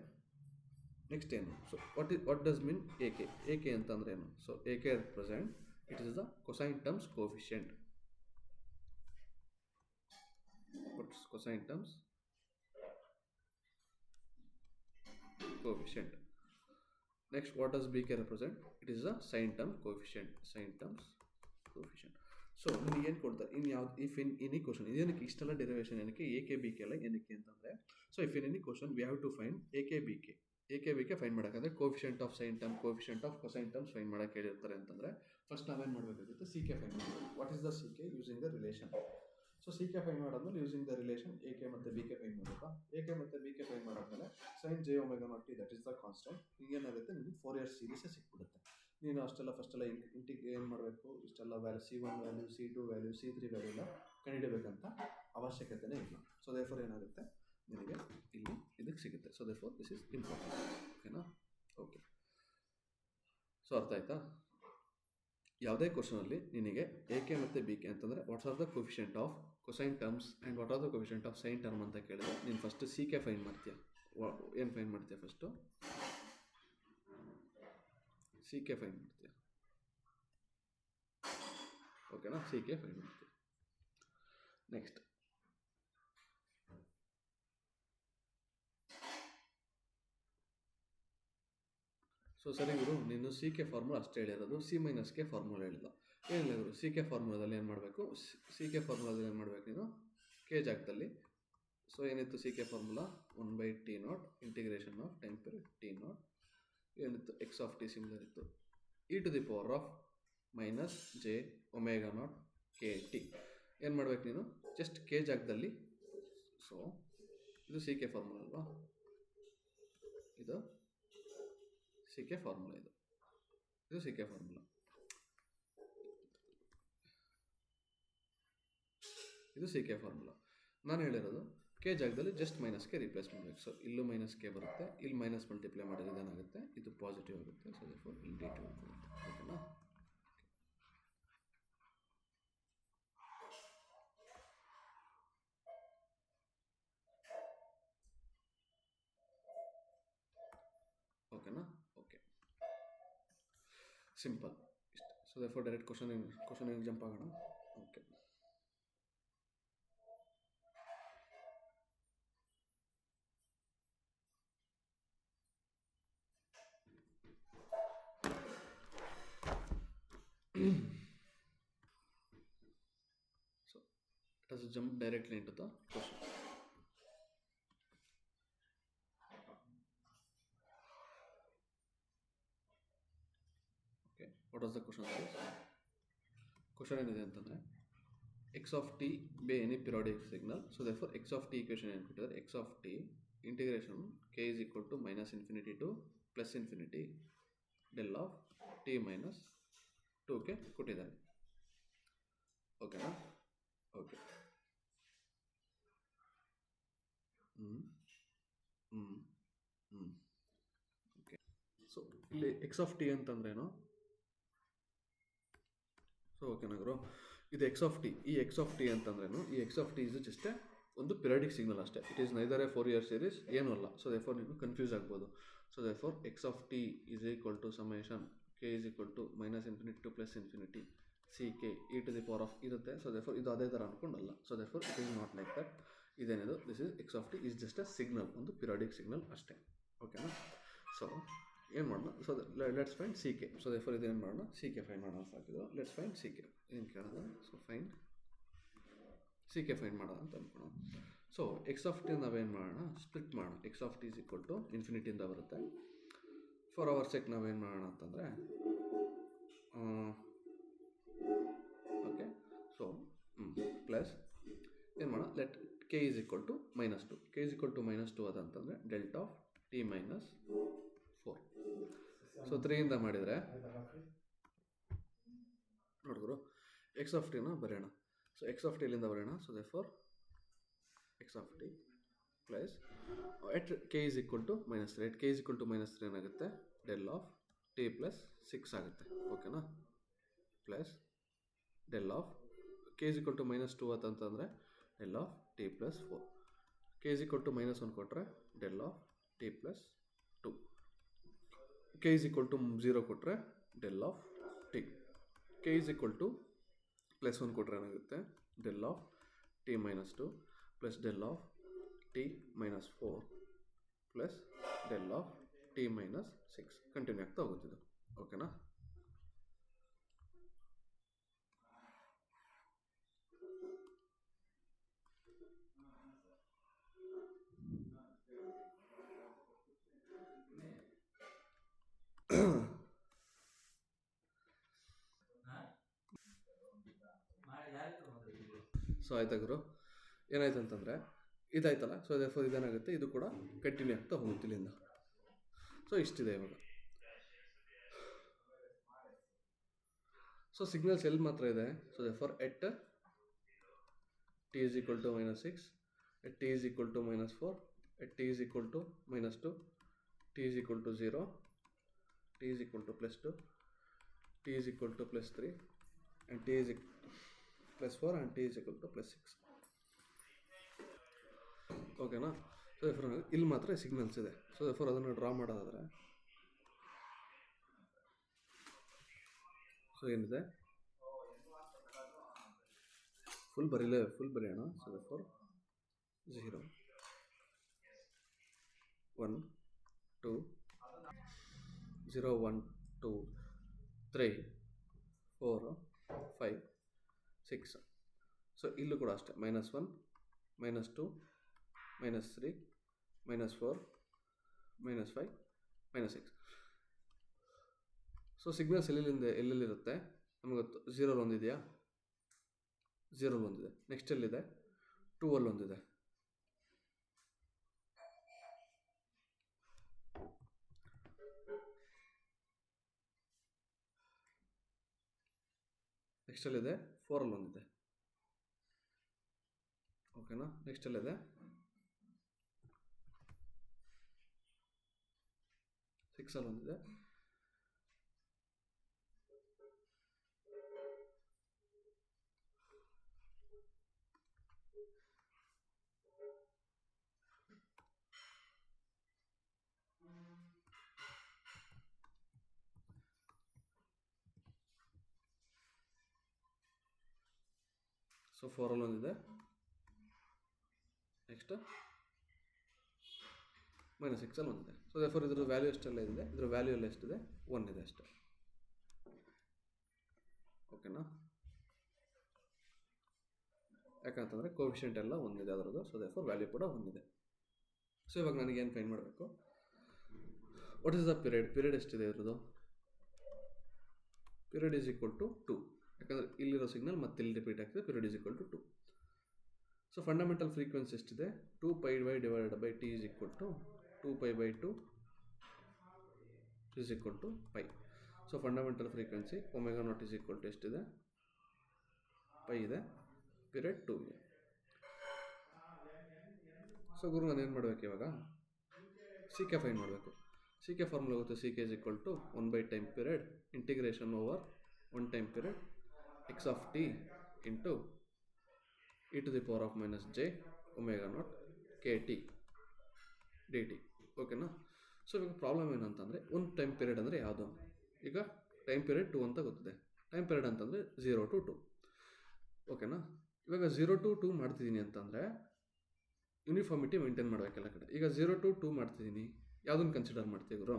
ನೆಕ್ಸ್ಟ್ ಏನು, so what does mean a k ಅಂತಂದ್ರೆ ಏನು. So A k represent it is the cosine terms coefficient. Cosine terms coefficient. Next what does b k represent, it is the sine term coefficient. So ನಿಮಗೆ ಏನು ಕೊಡ್ತಾರೆ, in ಯಾವ್ದು if in any question, ಇದೇನಕ್ಕೆ ಇಷ್ಟೆಲ್ಲ derivation ಏನಕ್ಕೆ, A K B K ಎಲ್ಲ ಏನಕ್ಕೆ ಅಂತಂದರೆ, so if in any question we have to find A K B K find ಮಾಡೋಕ್ಕಂದ್ರೆ coefficient of sine term, coefficient of cosine terms find ಮಾಡೋಕ್ಕೆ ಹೇಳಿರ್ತಾರೆ ಅಂತಂದರೆ, ಫಸ್ಟ್ ನಾವೇನು ಮಾಡಬೇಕಾಗುತ್ತೆ, ಸಿ ಕೆ ಫೈಂಡ್ ಮಾಡಬೇಕು. What is the C K using the relation. So C K find ಮಾಡಾದ್ಮೇಲೆ using the relation A K ಮತ್ತು B K find ಮಾಡಬೇಕಾ. A K ಮತ್ತು ಬಿ ಕೆ ಫೈನ್ ಮಾಡಾದ್ಮೇಲೆ sine J omega naught T that is the constant. ಈಗೇನಾಗುತ್ತೆ ನಿಮಗೆ 4 ಸೀರೀಸೇ ಸಿಕ್ಬಿಡುತ್ತೆ. ನೀನು ಫಸ್ಟೆಲ್ಲ ಏನು ಮಾಡಬೇಕು, ಇಷ್ಟೆಲ್ಲ value C1 value, C2 value, C3 value ಎಲ್ಲ ಕಂಡುಹಿಡಬೇಕಂತ ಅವಶ್ಯಕತೆನೇ ಇಲ್ಲ. ಸೊ ದೇರ್ಫೋರ್ ಏನಾಗುತ್ತೆ ನಿನಗೆ ಇಲ್ಲಿ ಇದಕ್ಕೆ ಸಿಗುತ್ತೆ. So therefore this is important. ಓಕೆನಾ? ಓಕೆ, ಸೊ ಅರ್ಥ ಆಯ್ತಾ? ಯಾವುದೇ ಕ್ವಶನಲ್ಲಿ ನಿನಗೆ ಎ ಕೆ ಮತ್ತು ಬಿ ಕೆ ಅಂತಂದರೆ what's are the coefficient of cosine terms and what are the coefficient of sine term ಅಂತ ಕೇಳಿದ್ರೆ ನೀನು ಫಸ್ಟ್ ಸಿ ಕೆ ಫೈನ್ ಮಾಡ್ತೀಯ. ಏನು ಫೈನ್ ಮಾಡ್ತೀಯ? ಫಸ್ಟು ಸಿ ಕೆ ಫೈನ್ ಮಾಡ್ತೀಯ. ಓಕೆನಾ? ಸಿ ಕೆ ಫೈನ್ ಮಾಡ್ತೀಯ. ನೆಕ್ಸ್ಟ್ ಸೊ ಸರಿ ಗುರು, ನೀನು ಸಿ ಕೆ ಫಾರ್ಮುಲಾ ಅಷ್ಟೇ ಹೇಳಿರೋದು, ಸಿ ಮೈನಸ್ ಕೆ ಫಾರ್ಮುಲಾ ಹೇಳಿಲ್ಲ. ಏನಿಲ್ಲ ಗುರು, ಸಿ ಕೆ ಫಾರ್ಮುಲಾದಲ್ಲಿ ಏನು ಮಾಡಬೇಕು, ಸಿ ಕೆ ಫಾರ್ಮುಲಾದಲ್ಲಿ ಏನು ಮಾಡಬೇಕು ನೀನು, ಕೆ ಜಾಗದಲ್ಲಿ. ಸೊ ಏನಿತ್ತು C K formula? 1/T0 integration of time period T0 ಏನಿತ್ತು, ಎಕ್ಸ್ ಆಫ್ ಟಿ ಸಿಮಿಲರ್ ಇತ್ತು, e⁻ - j ω0 kt. ಏನು ಮಾಡ್ಬೇಕು ನೀನು, ಜಸ್ಟ್ ಕೆ ಜಾಗದಲ್ಲಿ. ಸೊ ಇದು ಸಿ ಕೆ ಫಾರ್ಮುಲಾ ಅಲ್ವಾ, ಇದು ಸಿ ಕೆ ಫಾರ್ಮುಲಾ, ಇದು ಸಿ ಕೆ ಫಾರ್ಮುಲಾ, ಇದು ಸಿ ಕೆ ಫಾರ್ಮುಲಾ. ನಾನು ಹೇಳಿರೋದು ಕೆ ಜಾಗದಲ್ಲಿ ಜಸ್ಟ್ ಮೈನಸ್ ಕೆ ರಿಪ್ಲೇಸ್ ಮಾಡಬೇಕು. ಸೊ ಇಲ್ಲೂ ಮೈನಸ್ ಕೆ ಬರುತ್ತೆ, ಇಲ್ಲಿ ಮೈನಸ್ ಮಲ್ಟಿಪ್ಲೈ ಮಾಡಿದ್ರೆ ಏನಾಗುತ್ತೆ, ಇದು ಪಾಸಿಟಿವ್ ಆಗುತ್ತೆ. ಸೊ ದೇರ್ಫೋರ್ ಇಲ್ಲಿ ಡಿ2 ಬರುತ್ತೆ. ಓಕೆನಾ? ಓಕೆನಾ? ಓಕೆ, ಸಿಂಪಲ್ ಇಷ್ಟ. So therefore direct question jump ಆಗೋಣ. Okay, so let us jump directly into the question. Okay, what was the question? Question ಏನಿದೆ ಅಂತಂದರೆ X of T be any periodic signal. So therefore X of T equation ಏನು ಕೊಟ್ಟಿದ್ದಾರೆ, X of T integration K is equal to -∞ to +∞ del of T minus 2ಕೆ ಕೊಟ್ಟಿದ್ದಾರೆ. ಓಕೆನಾ? Okay, okay. So ಇಲ್ಲಿ X of T ಅಂತಂದ್ರೇನು? So ಓಕೆನಾ ಗುರು, ಇದು ಎಕ್ಸ್ ಆಫ್ ಟಿ. ಈ ಎಕ್ಸ್ ಆಫ್ ಟಿ ಅಂತಂದ್ರೇನು? ಈ X of T is just ಒಂದು ಪಿರಿಯಾಡಿಕ್ ಸಿಗ್ನಲ್ ಅಷ್ಟೇ. It is neither A 4 series, ಏನೂ ಅಲ್ಲ. ಸೊ ದೇರ್ಫೋರ್ ನೀವು ಕನ್ಫ್ಯೂಸ್ ಆಗ್ಬೋದು. So therefore X of T is equal to summation K is equal to -∞ to +∞ C K e⁻⁴ ಇರುತ್ತೆ. So therefore ಇದು ಅದೇ ಥರ ಅನ್ಕೊಂಡಲ್ಲ. So therefore it is not like that. ಇದೇನಿದು, this is X of T is just a signal, ಒಂದು periodic signal ಅಷ್ಟೇ. ಓಕೆನಾ? So ಏನು ಮಾಡೋಣ, so let's find C K. So therefore ಇದೇನು ಮಾಡೋಣ, ಸಿ ಕೆ ಫೈಂಡ್ ಮಾಡೋಣ ಸಾಕಿದ್ರು. Let's find C K. ಏನು ಕೇಳೋಣ? So find C K find ಮಾಡೋಣ ಅಂತ ಅಂದ್ಕೊಳ್ಳೋಣ. ಸೊ ಎಕ್ಸ್ ಆಫ್ ಟಿ ನಾವೇನು ಮಾಡೋಣ, ಸ್ಪ್ಲಿಟ್ ಮಾಡೋಣ. X of T is equal to ಇನ್ಫಿನಿಟಿಯಿಂದ ಬರುತ್ತೆ. ಫಾರ್ ಅವರ್ ಸೆಕ್ ನಾವೇನು ಮಾಡೋಣ ಅಂತಂದರೆ, ಓಕೆ, ಸೊ ಪ್ಲಸ್ ಏನು ಮಾಡೋಣ, let K is equal to -2. K is equal to -2 ಅದಂತಂದರೆ delta of T minus 4. So 3ಇಂದ ಮಾಡಿದರೆ ನೋಡಿದ್ರು ಎಕ್ಸ್ ಆಫ್ ಟಿನ ಬರೆಯೋಣ. ಸೊ ಎಕ್ಸ್ ಆಫ್ ಟಿ ಇಲ್ಲಿಂದ ಬರೆಯೋಣ. So therefore X of t plus at k is equal to -3. At k is equal to -3 ಏನಾಗುತ್ತೆ, del of t plus 6 ಆಗುತ್ತೆ. ಓಕೆನಾ? Plus del of k is equal to -2 ಅಂತಂದರೆ del of t plus 4. K is equal to -1 ಕೊಟ್ಟರೆ del of t plus 2. K is equal to 0 ಕೊಟ್ಟರೆ del of t. K is equal to +1 ಕೊಟ್ಟರೆ ಏನಾಗುತ್ತೆ, del of T minus 2 plus del of T minus 4 plus del of T minus 6. Continue ಆಗ್ತಾ ಹೋಗುತ್ತಿದ್ದು. ಓಕೆನಾ? So ಆಯ್ತಾ ಗುರು, ಏನಾಯ್ತು ಅಂತಂದರೆ ಇದಾಯ್ತಲ್ಲ. So therefore ಇದೇನಾಗುತ್ತೆ, ಇದು ಕೂಡ ಕಂಟಿನ್ಯೂ ಆಗ್ತಾ ಹೋಗುತ್ತೆ ಇಲ್ಲಿಂದ. ಸೊ ಇಷ್ಟಿದೆ ಇವಾಗ. ಸೊ ಸಿಗ್ನಲ್ಸ್ ಎಲ್ಲಿ ಮಾತ್ರ ಇದೆ. So therefore at t is equal to -6, at t is equal to -4, at t is equal to -2, t is equal to 0, t is equal to +2, t is equal to +3, and t is +4, and t is equal to +6. ಓಕೆನಾ. So therefore ಇಲ್ಲಿ ಮಾತ್ರ signals ಇದೆ. So therefore ಅದನ್ನು draw ಮಾಡೋದಾದರೆ so ಏನಿದೆ, full ಬರೆಯೋಣ. So therefore 0, 1, 2, 0, 1, 2, 3, 4, 5, 6. So ಇಲ್ಲೂ ಕೂಡ ಅಷ್ಟೇ -1, -2, -3, -4, -5, -6. ಸೊ ಸಿಗ್ನಲ್ಸ್ ಎಲ್ಲೆಲ್ಲಿರುತ್ತೆ ನಮಗೆ ಗೊತ್ತು. 0 ಒಂದಿದೆಯಾ, 0 ಒಂದಿದೆ. ನೆಕ್ಸ್ಟ್ ಎಲ್ಲಿದೆ, 2 ಒಂದಿದೆ. ನೆಕ್ಸ್ಟ್ ಎಲ್ಲಿದೆ, 4 ಒಂದಿದೆ. ಓಕೆನಾ. ನೆಕ್ಸ್ಟ್ ಎಲ್ಲಿದೆ, 6 ಒಂದಿದೆ. ಸೊ 4 ಒಂದಿದೆ. ನೆಕ್ಸ್ಟ್ -6 ಒಂದಿದೆ. ಸೊ ದೇರ್ಫೋರ್ ಇದ್ರ ವ್ಯಾಲ್ಯೂ ಎಷ್ಟೆಲ್ಲ ಇದೆ, ಇದ್ರ ವ್ಯಾಲ್ಯೂ ಎಲ್ಲ ಎಷ್ಟಿದೆ, 1 ಇದೆ ಅಷ್ಟೇ. ಓಕೆನಾ. ಯಾಕಂತಂದರೆ ಕೋಎಫಿಷಿಯಂಟ್ ಎಲ್ಲ ಒಂದಿದೆ ಅದರದ್ದು. ಸೊ ದೇರ್ಫೋರ್ ವ್ಯಾಲ್ಯೂ ಕೂಡ ಒಂದಿದೆ. ಸೊ ಇವಾಗ ನನಗೇನು ಫೈಂಡ್ ಮಾಡಬೇಕು, ವಾಟ್ ಇಸ್ ದ ಪೀರಿಯಡ್ ಎಷ್ಟಿದೆ ಇರೋದು. Period is equal to 2. ಯಾಕಂದರೆ ಇಲ್ಲಿರೋ ಸಿಗ್ನಲ್ ಮತ್ತೆ ಇಲ್ಲಿ ರಿಪೀಟ್ ಆಗ್ತದೆ. Period is equal to 2. So fundamental frequency ಎಷ್ಟಿದೆ, 2πy divided by t is equal to 2π/2 is equal to π. So fundamental frequency ω0 is equal to ಎಷ್ಟಿದೆ, π ಇದೆ. ಪೀರಿಯಡ್ 2 ಇದೆ. ಸೊ ಗುರು ನಾನು ಏನು ಮಾಡಬೇಕು ಇವಾಗ, ಸಿ ಕೆ ಫೈಂಡ್ ಮಾಡಬೇಕು. ಸಿ ಕೆ ಫಾರ್ಮುಲಾ ಗೊತ್ತು. C K is equal to 1/ಟೈಮ್ period integration over 1 time period x of t into e to the power of -j ω0 kt dt. ಓಕೆನಾ. ಸೊ ಇವಾಗ ಪ್ರಾಬ್ಲಮ್ ಏನಂತಂದರೆ, ಒಂದು ಟೈಮ್ ಪೀರಿಯಡ್ ಅಂದರೆ ಯಾವುದು. ಈಗ ಟೈಮ್ ಪೀರಿಯಡ್ 2 ಅಂತ ಗೊತ್ತಿದೆ. ಟೈಮ್ ಪೀರಿಯಡ್ ಅಂತಂದರೆ 0 to 2. ಓಕೆನಾ. ಇವಾಗ 0 to 2 ಮಾಡ್ತಿದ್ದೀನಿ ಅಂತಂದರೆ ಯೂನಿಫಾರ್ಮಿಟಿ ಮೇಂಟೈನ್ ಮಾಡಬೇಕೆಲ್ಲ ಕಡೆ. ಈಗ 0 to 2 ಮಾಡ್ತಿದ್ದೀನಿ, ಯಾವುದನ್ನು ಕನ್ಸಿಡರ್ ಮಾಡ್ತೀವಿ ಗುರು.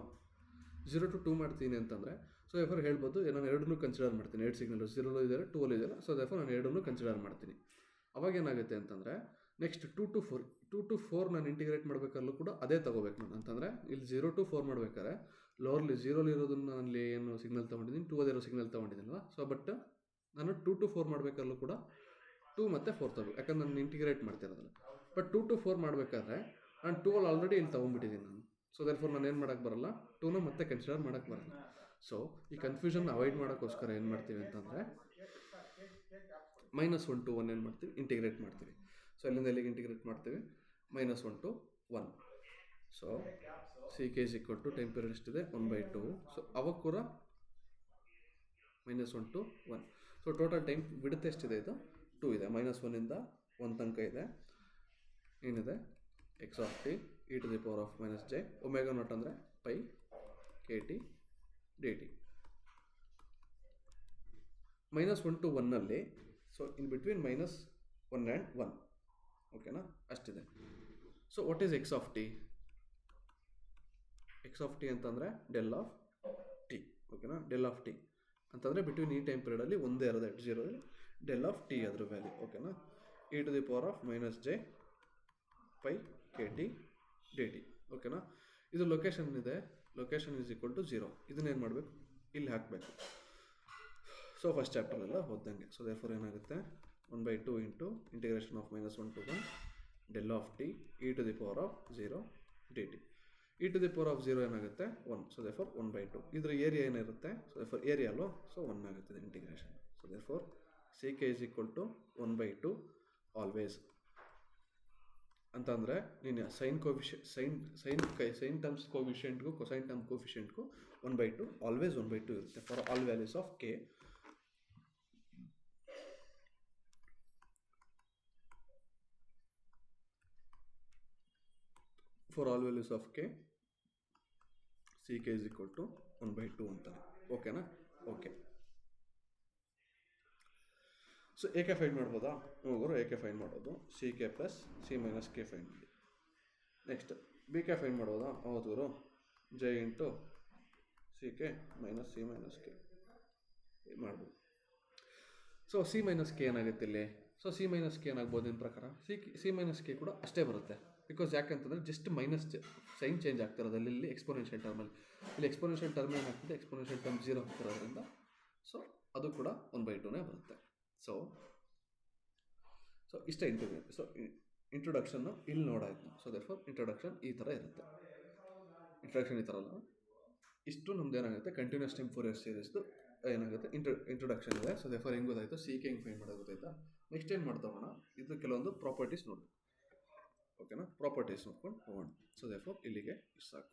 0 to 2 ಮಾಡ್ತೀನಿ ಅಂತಂದರೆ ಸೊ ದೇರ್ಫೋರ್ ಹೇಳ್ಬೋದು ನಾನು ಎರಡನ್ನೂ ಕನ್ಸಿಡರ್ ಮಾಡ್ತೀನಿ. 2 ಸಿಗ್ನಲ್ಲು 0 ಇದೆಯಲ್ಲ 2 ಇದೆಯಲ್ಲ. ಸೊ ದೇರ್ಫೋರ್ ನಾನು ಎರಡನ್ನೂ ಕನ್ಸಿಡರ್ ಮಾಡ್ತೀನಿ. ಅವಾಗ ಏನಾಗುತ್ತೆ ಅಂತಂದರೆ ನೆಕ್ಸ್ಟ್ 2 to 4 ನಾನು ಇಂಟಿಗ್ರೇಟ್ ಮಾಡಬೇಕಾದ್ರೂ ಕೂಡ ಅದೇ ತೊಗೋಬೇಕು ನಾನು. ಅಂತಂದರೆ ಇಲ್ಲಿ 0 to 4 ಮಾಡ್ಬೇಕಾದ್ರೆ ಲೋವರ್ಲಿ 0 ಇರೋದನ್ನು ನಾನು ಏನು ಸಿಗ್ನಲ್ ತೊಗೊಂಡಿದ್ದೀನಿ, 2 ಅದಿರೋ ಸಿಗ್ನಲ್ ತೊಗೊಂಡಿದ್ದೀನಲ್ಲ. ಸೊ ಬಟ್ ನಾನು 2 to 4 ಮಾಡಬೇಕಾದ್ರೂ ಕೂಡ 2 ಮತ್ತು 4 ತಗೋಬೇಕು. ಯಾಕಂದ್ರೆ ನಾನು ಇಂಟಿಗ್ರೇಟ್ ಮಾಡ್ತಿರೋದಲ್ಲ. ಬಟ್ 2 to 4 ಮಾಡಬೇಕಾದ್ರೆ ನಾನು 2 ಆಲ್ರೆಡಿ ಇಲ್ಲಿ ತೊಗೊಂಡ್ಬಿಟ್ಟಿದ್ದೀನಿ ನಾನು. ಸೊ ದೇರ್ಫೋರ್ ನಾನು ಏನು ಮಾಡೋಕ್ಕೆ ಬರಲ್ಲ, 2ನ ಮತ್ತೆ ಕನ್ಸಿಡರ್ ಮಾಡೋಕ್ಕೆ ಬರಲ್ಲ. ಸೊ ಈ ಕನ್ಫ್ಯೂಷನ್ ಅವಾಯ್ಡ್ ಮಾಡೋಕ್ಕೋಸ್ಕರ ಏನು ಮಾಡ್ತೀವಿ ಅಂತಂದರೆ -1 to 1 ಏನು ಮಾಡ್ತೀವಿ, ಇಂಟಿಗ್ರೇಟ್ ಮಾಡ್ತೀವಿ. ಸೊ ಎಲ್ಲಿಂದ ಎಲ್ಲಿಗೆ ಇಂಟಿಗ್ರೇಟ್ ಮಾಡ್ತೀವಿ, -1 to 1. So C K is equal to time period ಎಷ್ಟಿದೆ, 1/2. ಸೊ ಅವಾಗ ಕೂಡ -1 to 1. ಸೊ ಟೋಟಲ್ ಟೈಮ್ ಬಿಡುತ್ತೆ ಎಷ್ಟಿದೆ, ಇದು 2 ಇದೆ. -1ಇಂದ 1 ತನಕ ಇದೆ. ಏನಿದೆ, x of t e to the power of -j ω0 ಅಂದರೆ π kt dt. -1 to 1ನಲ್ಲಿ ಸೊ ಇನ್ ಬಿಟ್ವೀನ್ -1 and 1. ಓಕೆನಾ, ಅಷ್ಟಿದೆ. So what is x of t? x of t ಅಂತಂದರೆ ಡೆಲ್ ಆಫ್ ಟಿ. ಓಕೆನಾ, ಡೆಲ್ ಆಫ್ ಟಿ ಅಂತಂದರೆ between ಈ time ಪೀರಿಯಡಲ್ಲಿ ಒಂದೇ ಇರೋದು 0 ಡೆಲ್ ಆಫ್ ಟಿ ಅದ್ರ ವ್ಯಾಲ್ಯೂ. ಓಕೆನಾ, e to the power of -j π kt dt. ಓಕೆನಾ, ಇದು ಲೊಕೇಶನ್ ಇದೆ. Location is equal to 0. ಇದನ್ನೇನು ಮಾಡಬೇಕು, ಇಲ್ಲಿ ಹಾಕಬೇಕು. ಸೊ ಫಸ್ಟ್ ಚಾಪ್ಟರೆಲ್ಲ ಓದ್ದಂಗೆ. ಸೊ ದೇರ್ಫೋರ್ ಏನಾಗುತ್ತೆ, 1/2 into integration of -1 to 1 del of t e to the power of 0 dt. e to the power of 0 ಏನಾಗುತ್ತೆ 1, ಸೊ therefore 1/2. ಇದರ ಏರಿಯಾ ಏನಿರುತ್ತೆ, ಸೊ therefore ಏರಿಯಾ ಅಲ್ಲೋ, ಸೊ 1 ಆಗುತ್ತೆ integration. So therefore ck is equal to 1/2 always ಅಂತಂದರೆ ನೀನು sine terms ಕೋಫಿಷಿಯೆಂಟ್ಗೂ cosine term ಕೋಫಿಷಿಯೆಂಟ್ಗೂ 1/2 always 1/2 ಇರುತ್ತೆ for all values of K. For all values of K ck is equal to 1/2 ಅಂತಾನೆ. ಓಕೆನಾ? Okay. So A K find ಮಾಡ್ಬೋದಾ? ಹೋಗೋರು A K find ಮಾಡೋದು, C K plus C minus K find ಮಾಡಿ. Next B K find ಮಾಡ್ಬೋದಾ? ಹೌದು ಗುರು, J into C K minus C minus K ಮಾಡ್ಬೋದು. ಸೊ ಸಿ ಮೈನಸ್ ಕೆ ಏನಾಗುತ್ತೆ ಇಲ್ಲಿ? ಸೊ ಸಿ ಮೈನಸ್ ಕೆ ಏನಾಗ್ಬೋದು ನಿಮ್ಮ ಪ್ರಕಾರ? ಸಿ ಮೈನಸ್ ಕೆ ಕೂಡ ಅಷ್ಟೇ ಬರುತ್ತೆ. ಬಿಕಾಸ್ ಯಾಕಂತಂದರೆ ಜಸ್ಟ್ ಮೈನಸ್ ಸೈನ್ ಚೇಂಜ್ ಆಗ್ತಿರೋದು ಇಲ್ಲಿ ಎಕ್ಸ್ಪೋನೆನ್ಷಿಯಲ್ ಟರ್ಮಲ್ಲಿ. ಇಲ್ಲಿ ಎಕ್ಸ್ಪೋನೆನ್ಷಿಯಲ್ ಟರ್ಮ್ ಏನಾಗ್ತದೆ, ಎಕ್ಸ್ಪೋನೆನ್ಷಿಯಲ್ ಟರ್ಮ್ 0 ಆಗ್ತಿರೋದ್ರಿಂದ ಸೊ ಅದು ಕೂಡ 1/2ನೇ ಬರುತ್ತೆ. ಸೊ ಇಷ್ಟೇ ಸೊ ಇಂಟ್ರೊಡಕ್ಷನ್ನು ಇಲ್ಲಿ ನೋಡಾಯ್ತು. ಸೊ ದೇರ್ಫೋರ್ ಇಂಟ್ರೊಡಕ್ಷನ್ ಈ ಥರ ಇರುತ್ತೆ. ಇಂಟ್ರೊಡಕ್ಷನ್ ಈ ಥರ ಅಲ್ಲ, ಇಷ್ಟು ನಮ್ದು ಏನಾಗುತ್ತೆ ಕಂಟಿನ್ಯೂಸ್ ಟೈಮ್ ಫೋರಿಯರ್ ಸೀರೀಸ್ದು ಏನಾಗುತ್ತೆ ಇಂಟ್ರೊಡಕ್ಷನ್ ಇದೆ. ಸೊ ದೇರ್ಫೋರ್ ಹೆಂಗೆ ಗೊತ್ತಾಯಿತು, ಸಿ ಕೆ ಹೆಂಗೆ ಫೈಂಡ್ ಮಾಡೋದು ಗೊತ್ತಾಯ್ತಾ? ನೆಕ್ಸ್ಟ್ ಏನು ಮಾಡ್ತೋಣ, ಇದು ಕೆಲವೊಂದು ಪ್ರಾಪರ್ಟೀಸ್ ನೋಡಿ. ಓಕೆನಾ? ಪ್ರಾಪರ್ಟೀಸ್ ನೋಡ್ಕೊಂಡು ಹೋಗೋಣ. ಸೊ ದೇರ್ಫೋರ್ ಇಲ್ಲಿಗೆ ಇಷ್ಟು ಸಾಕು.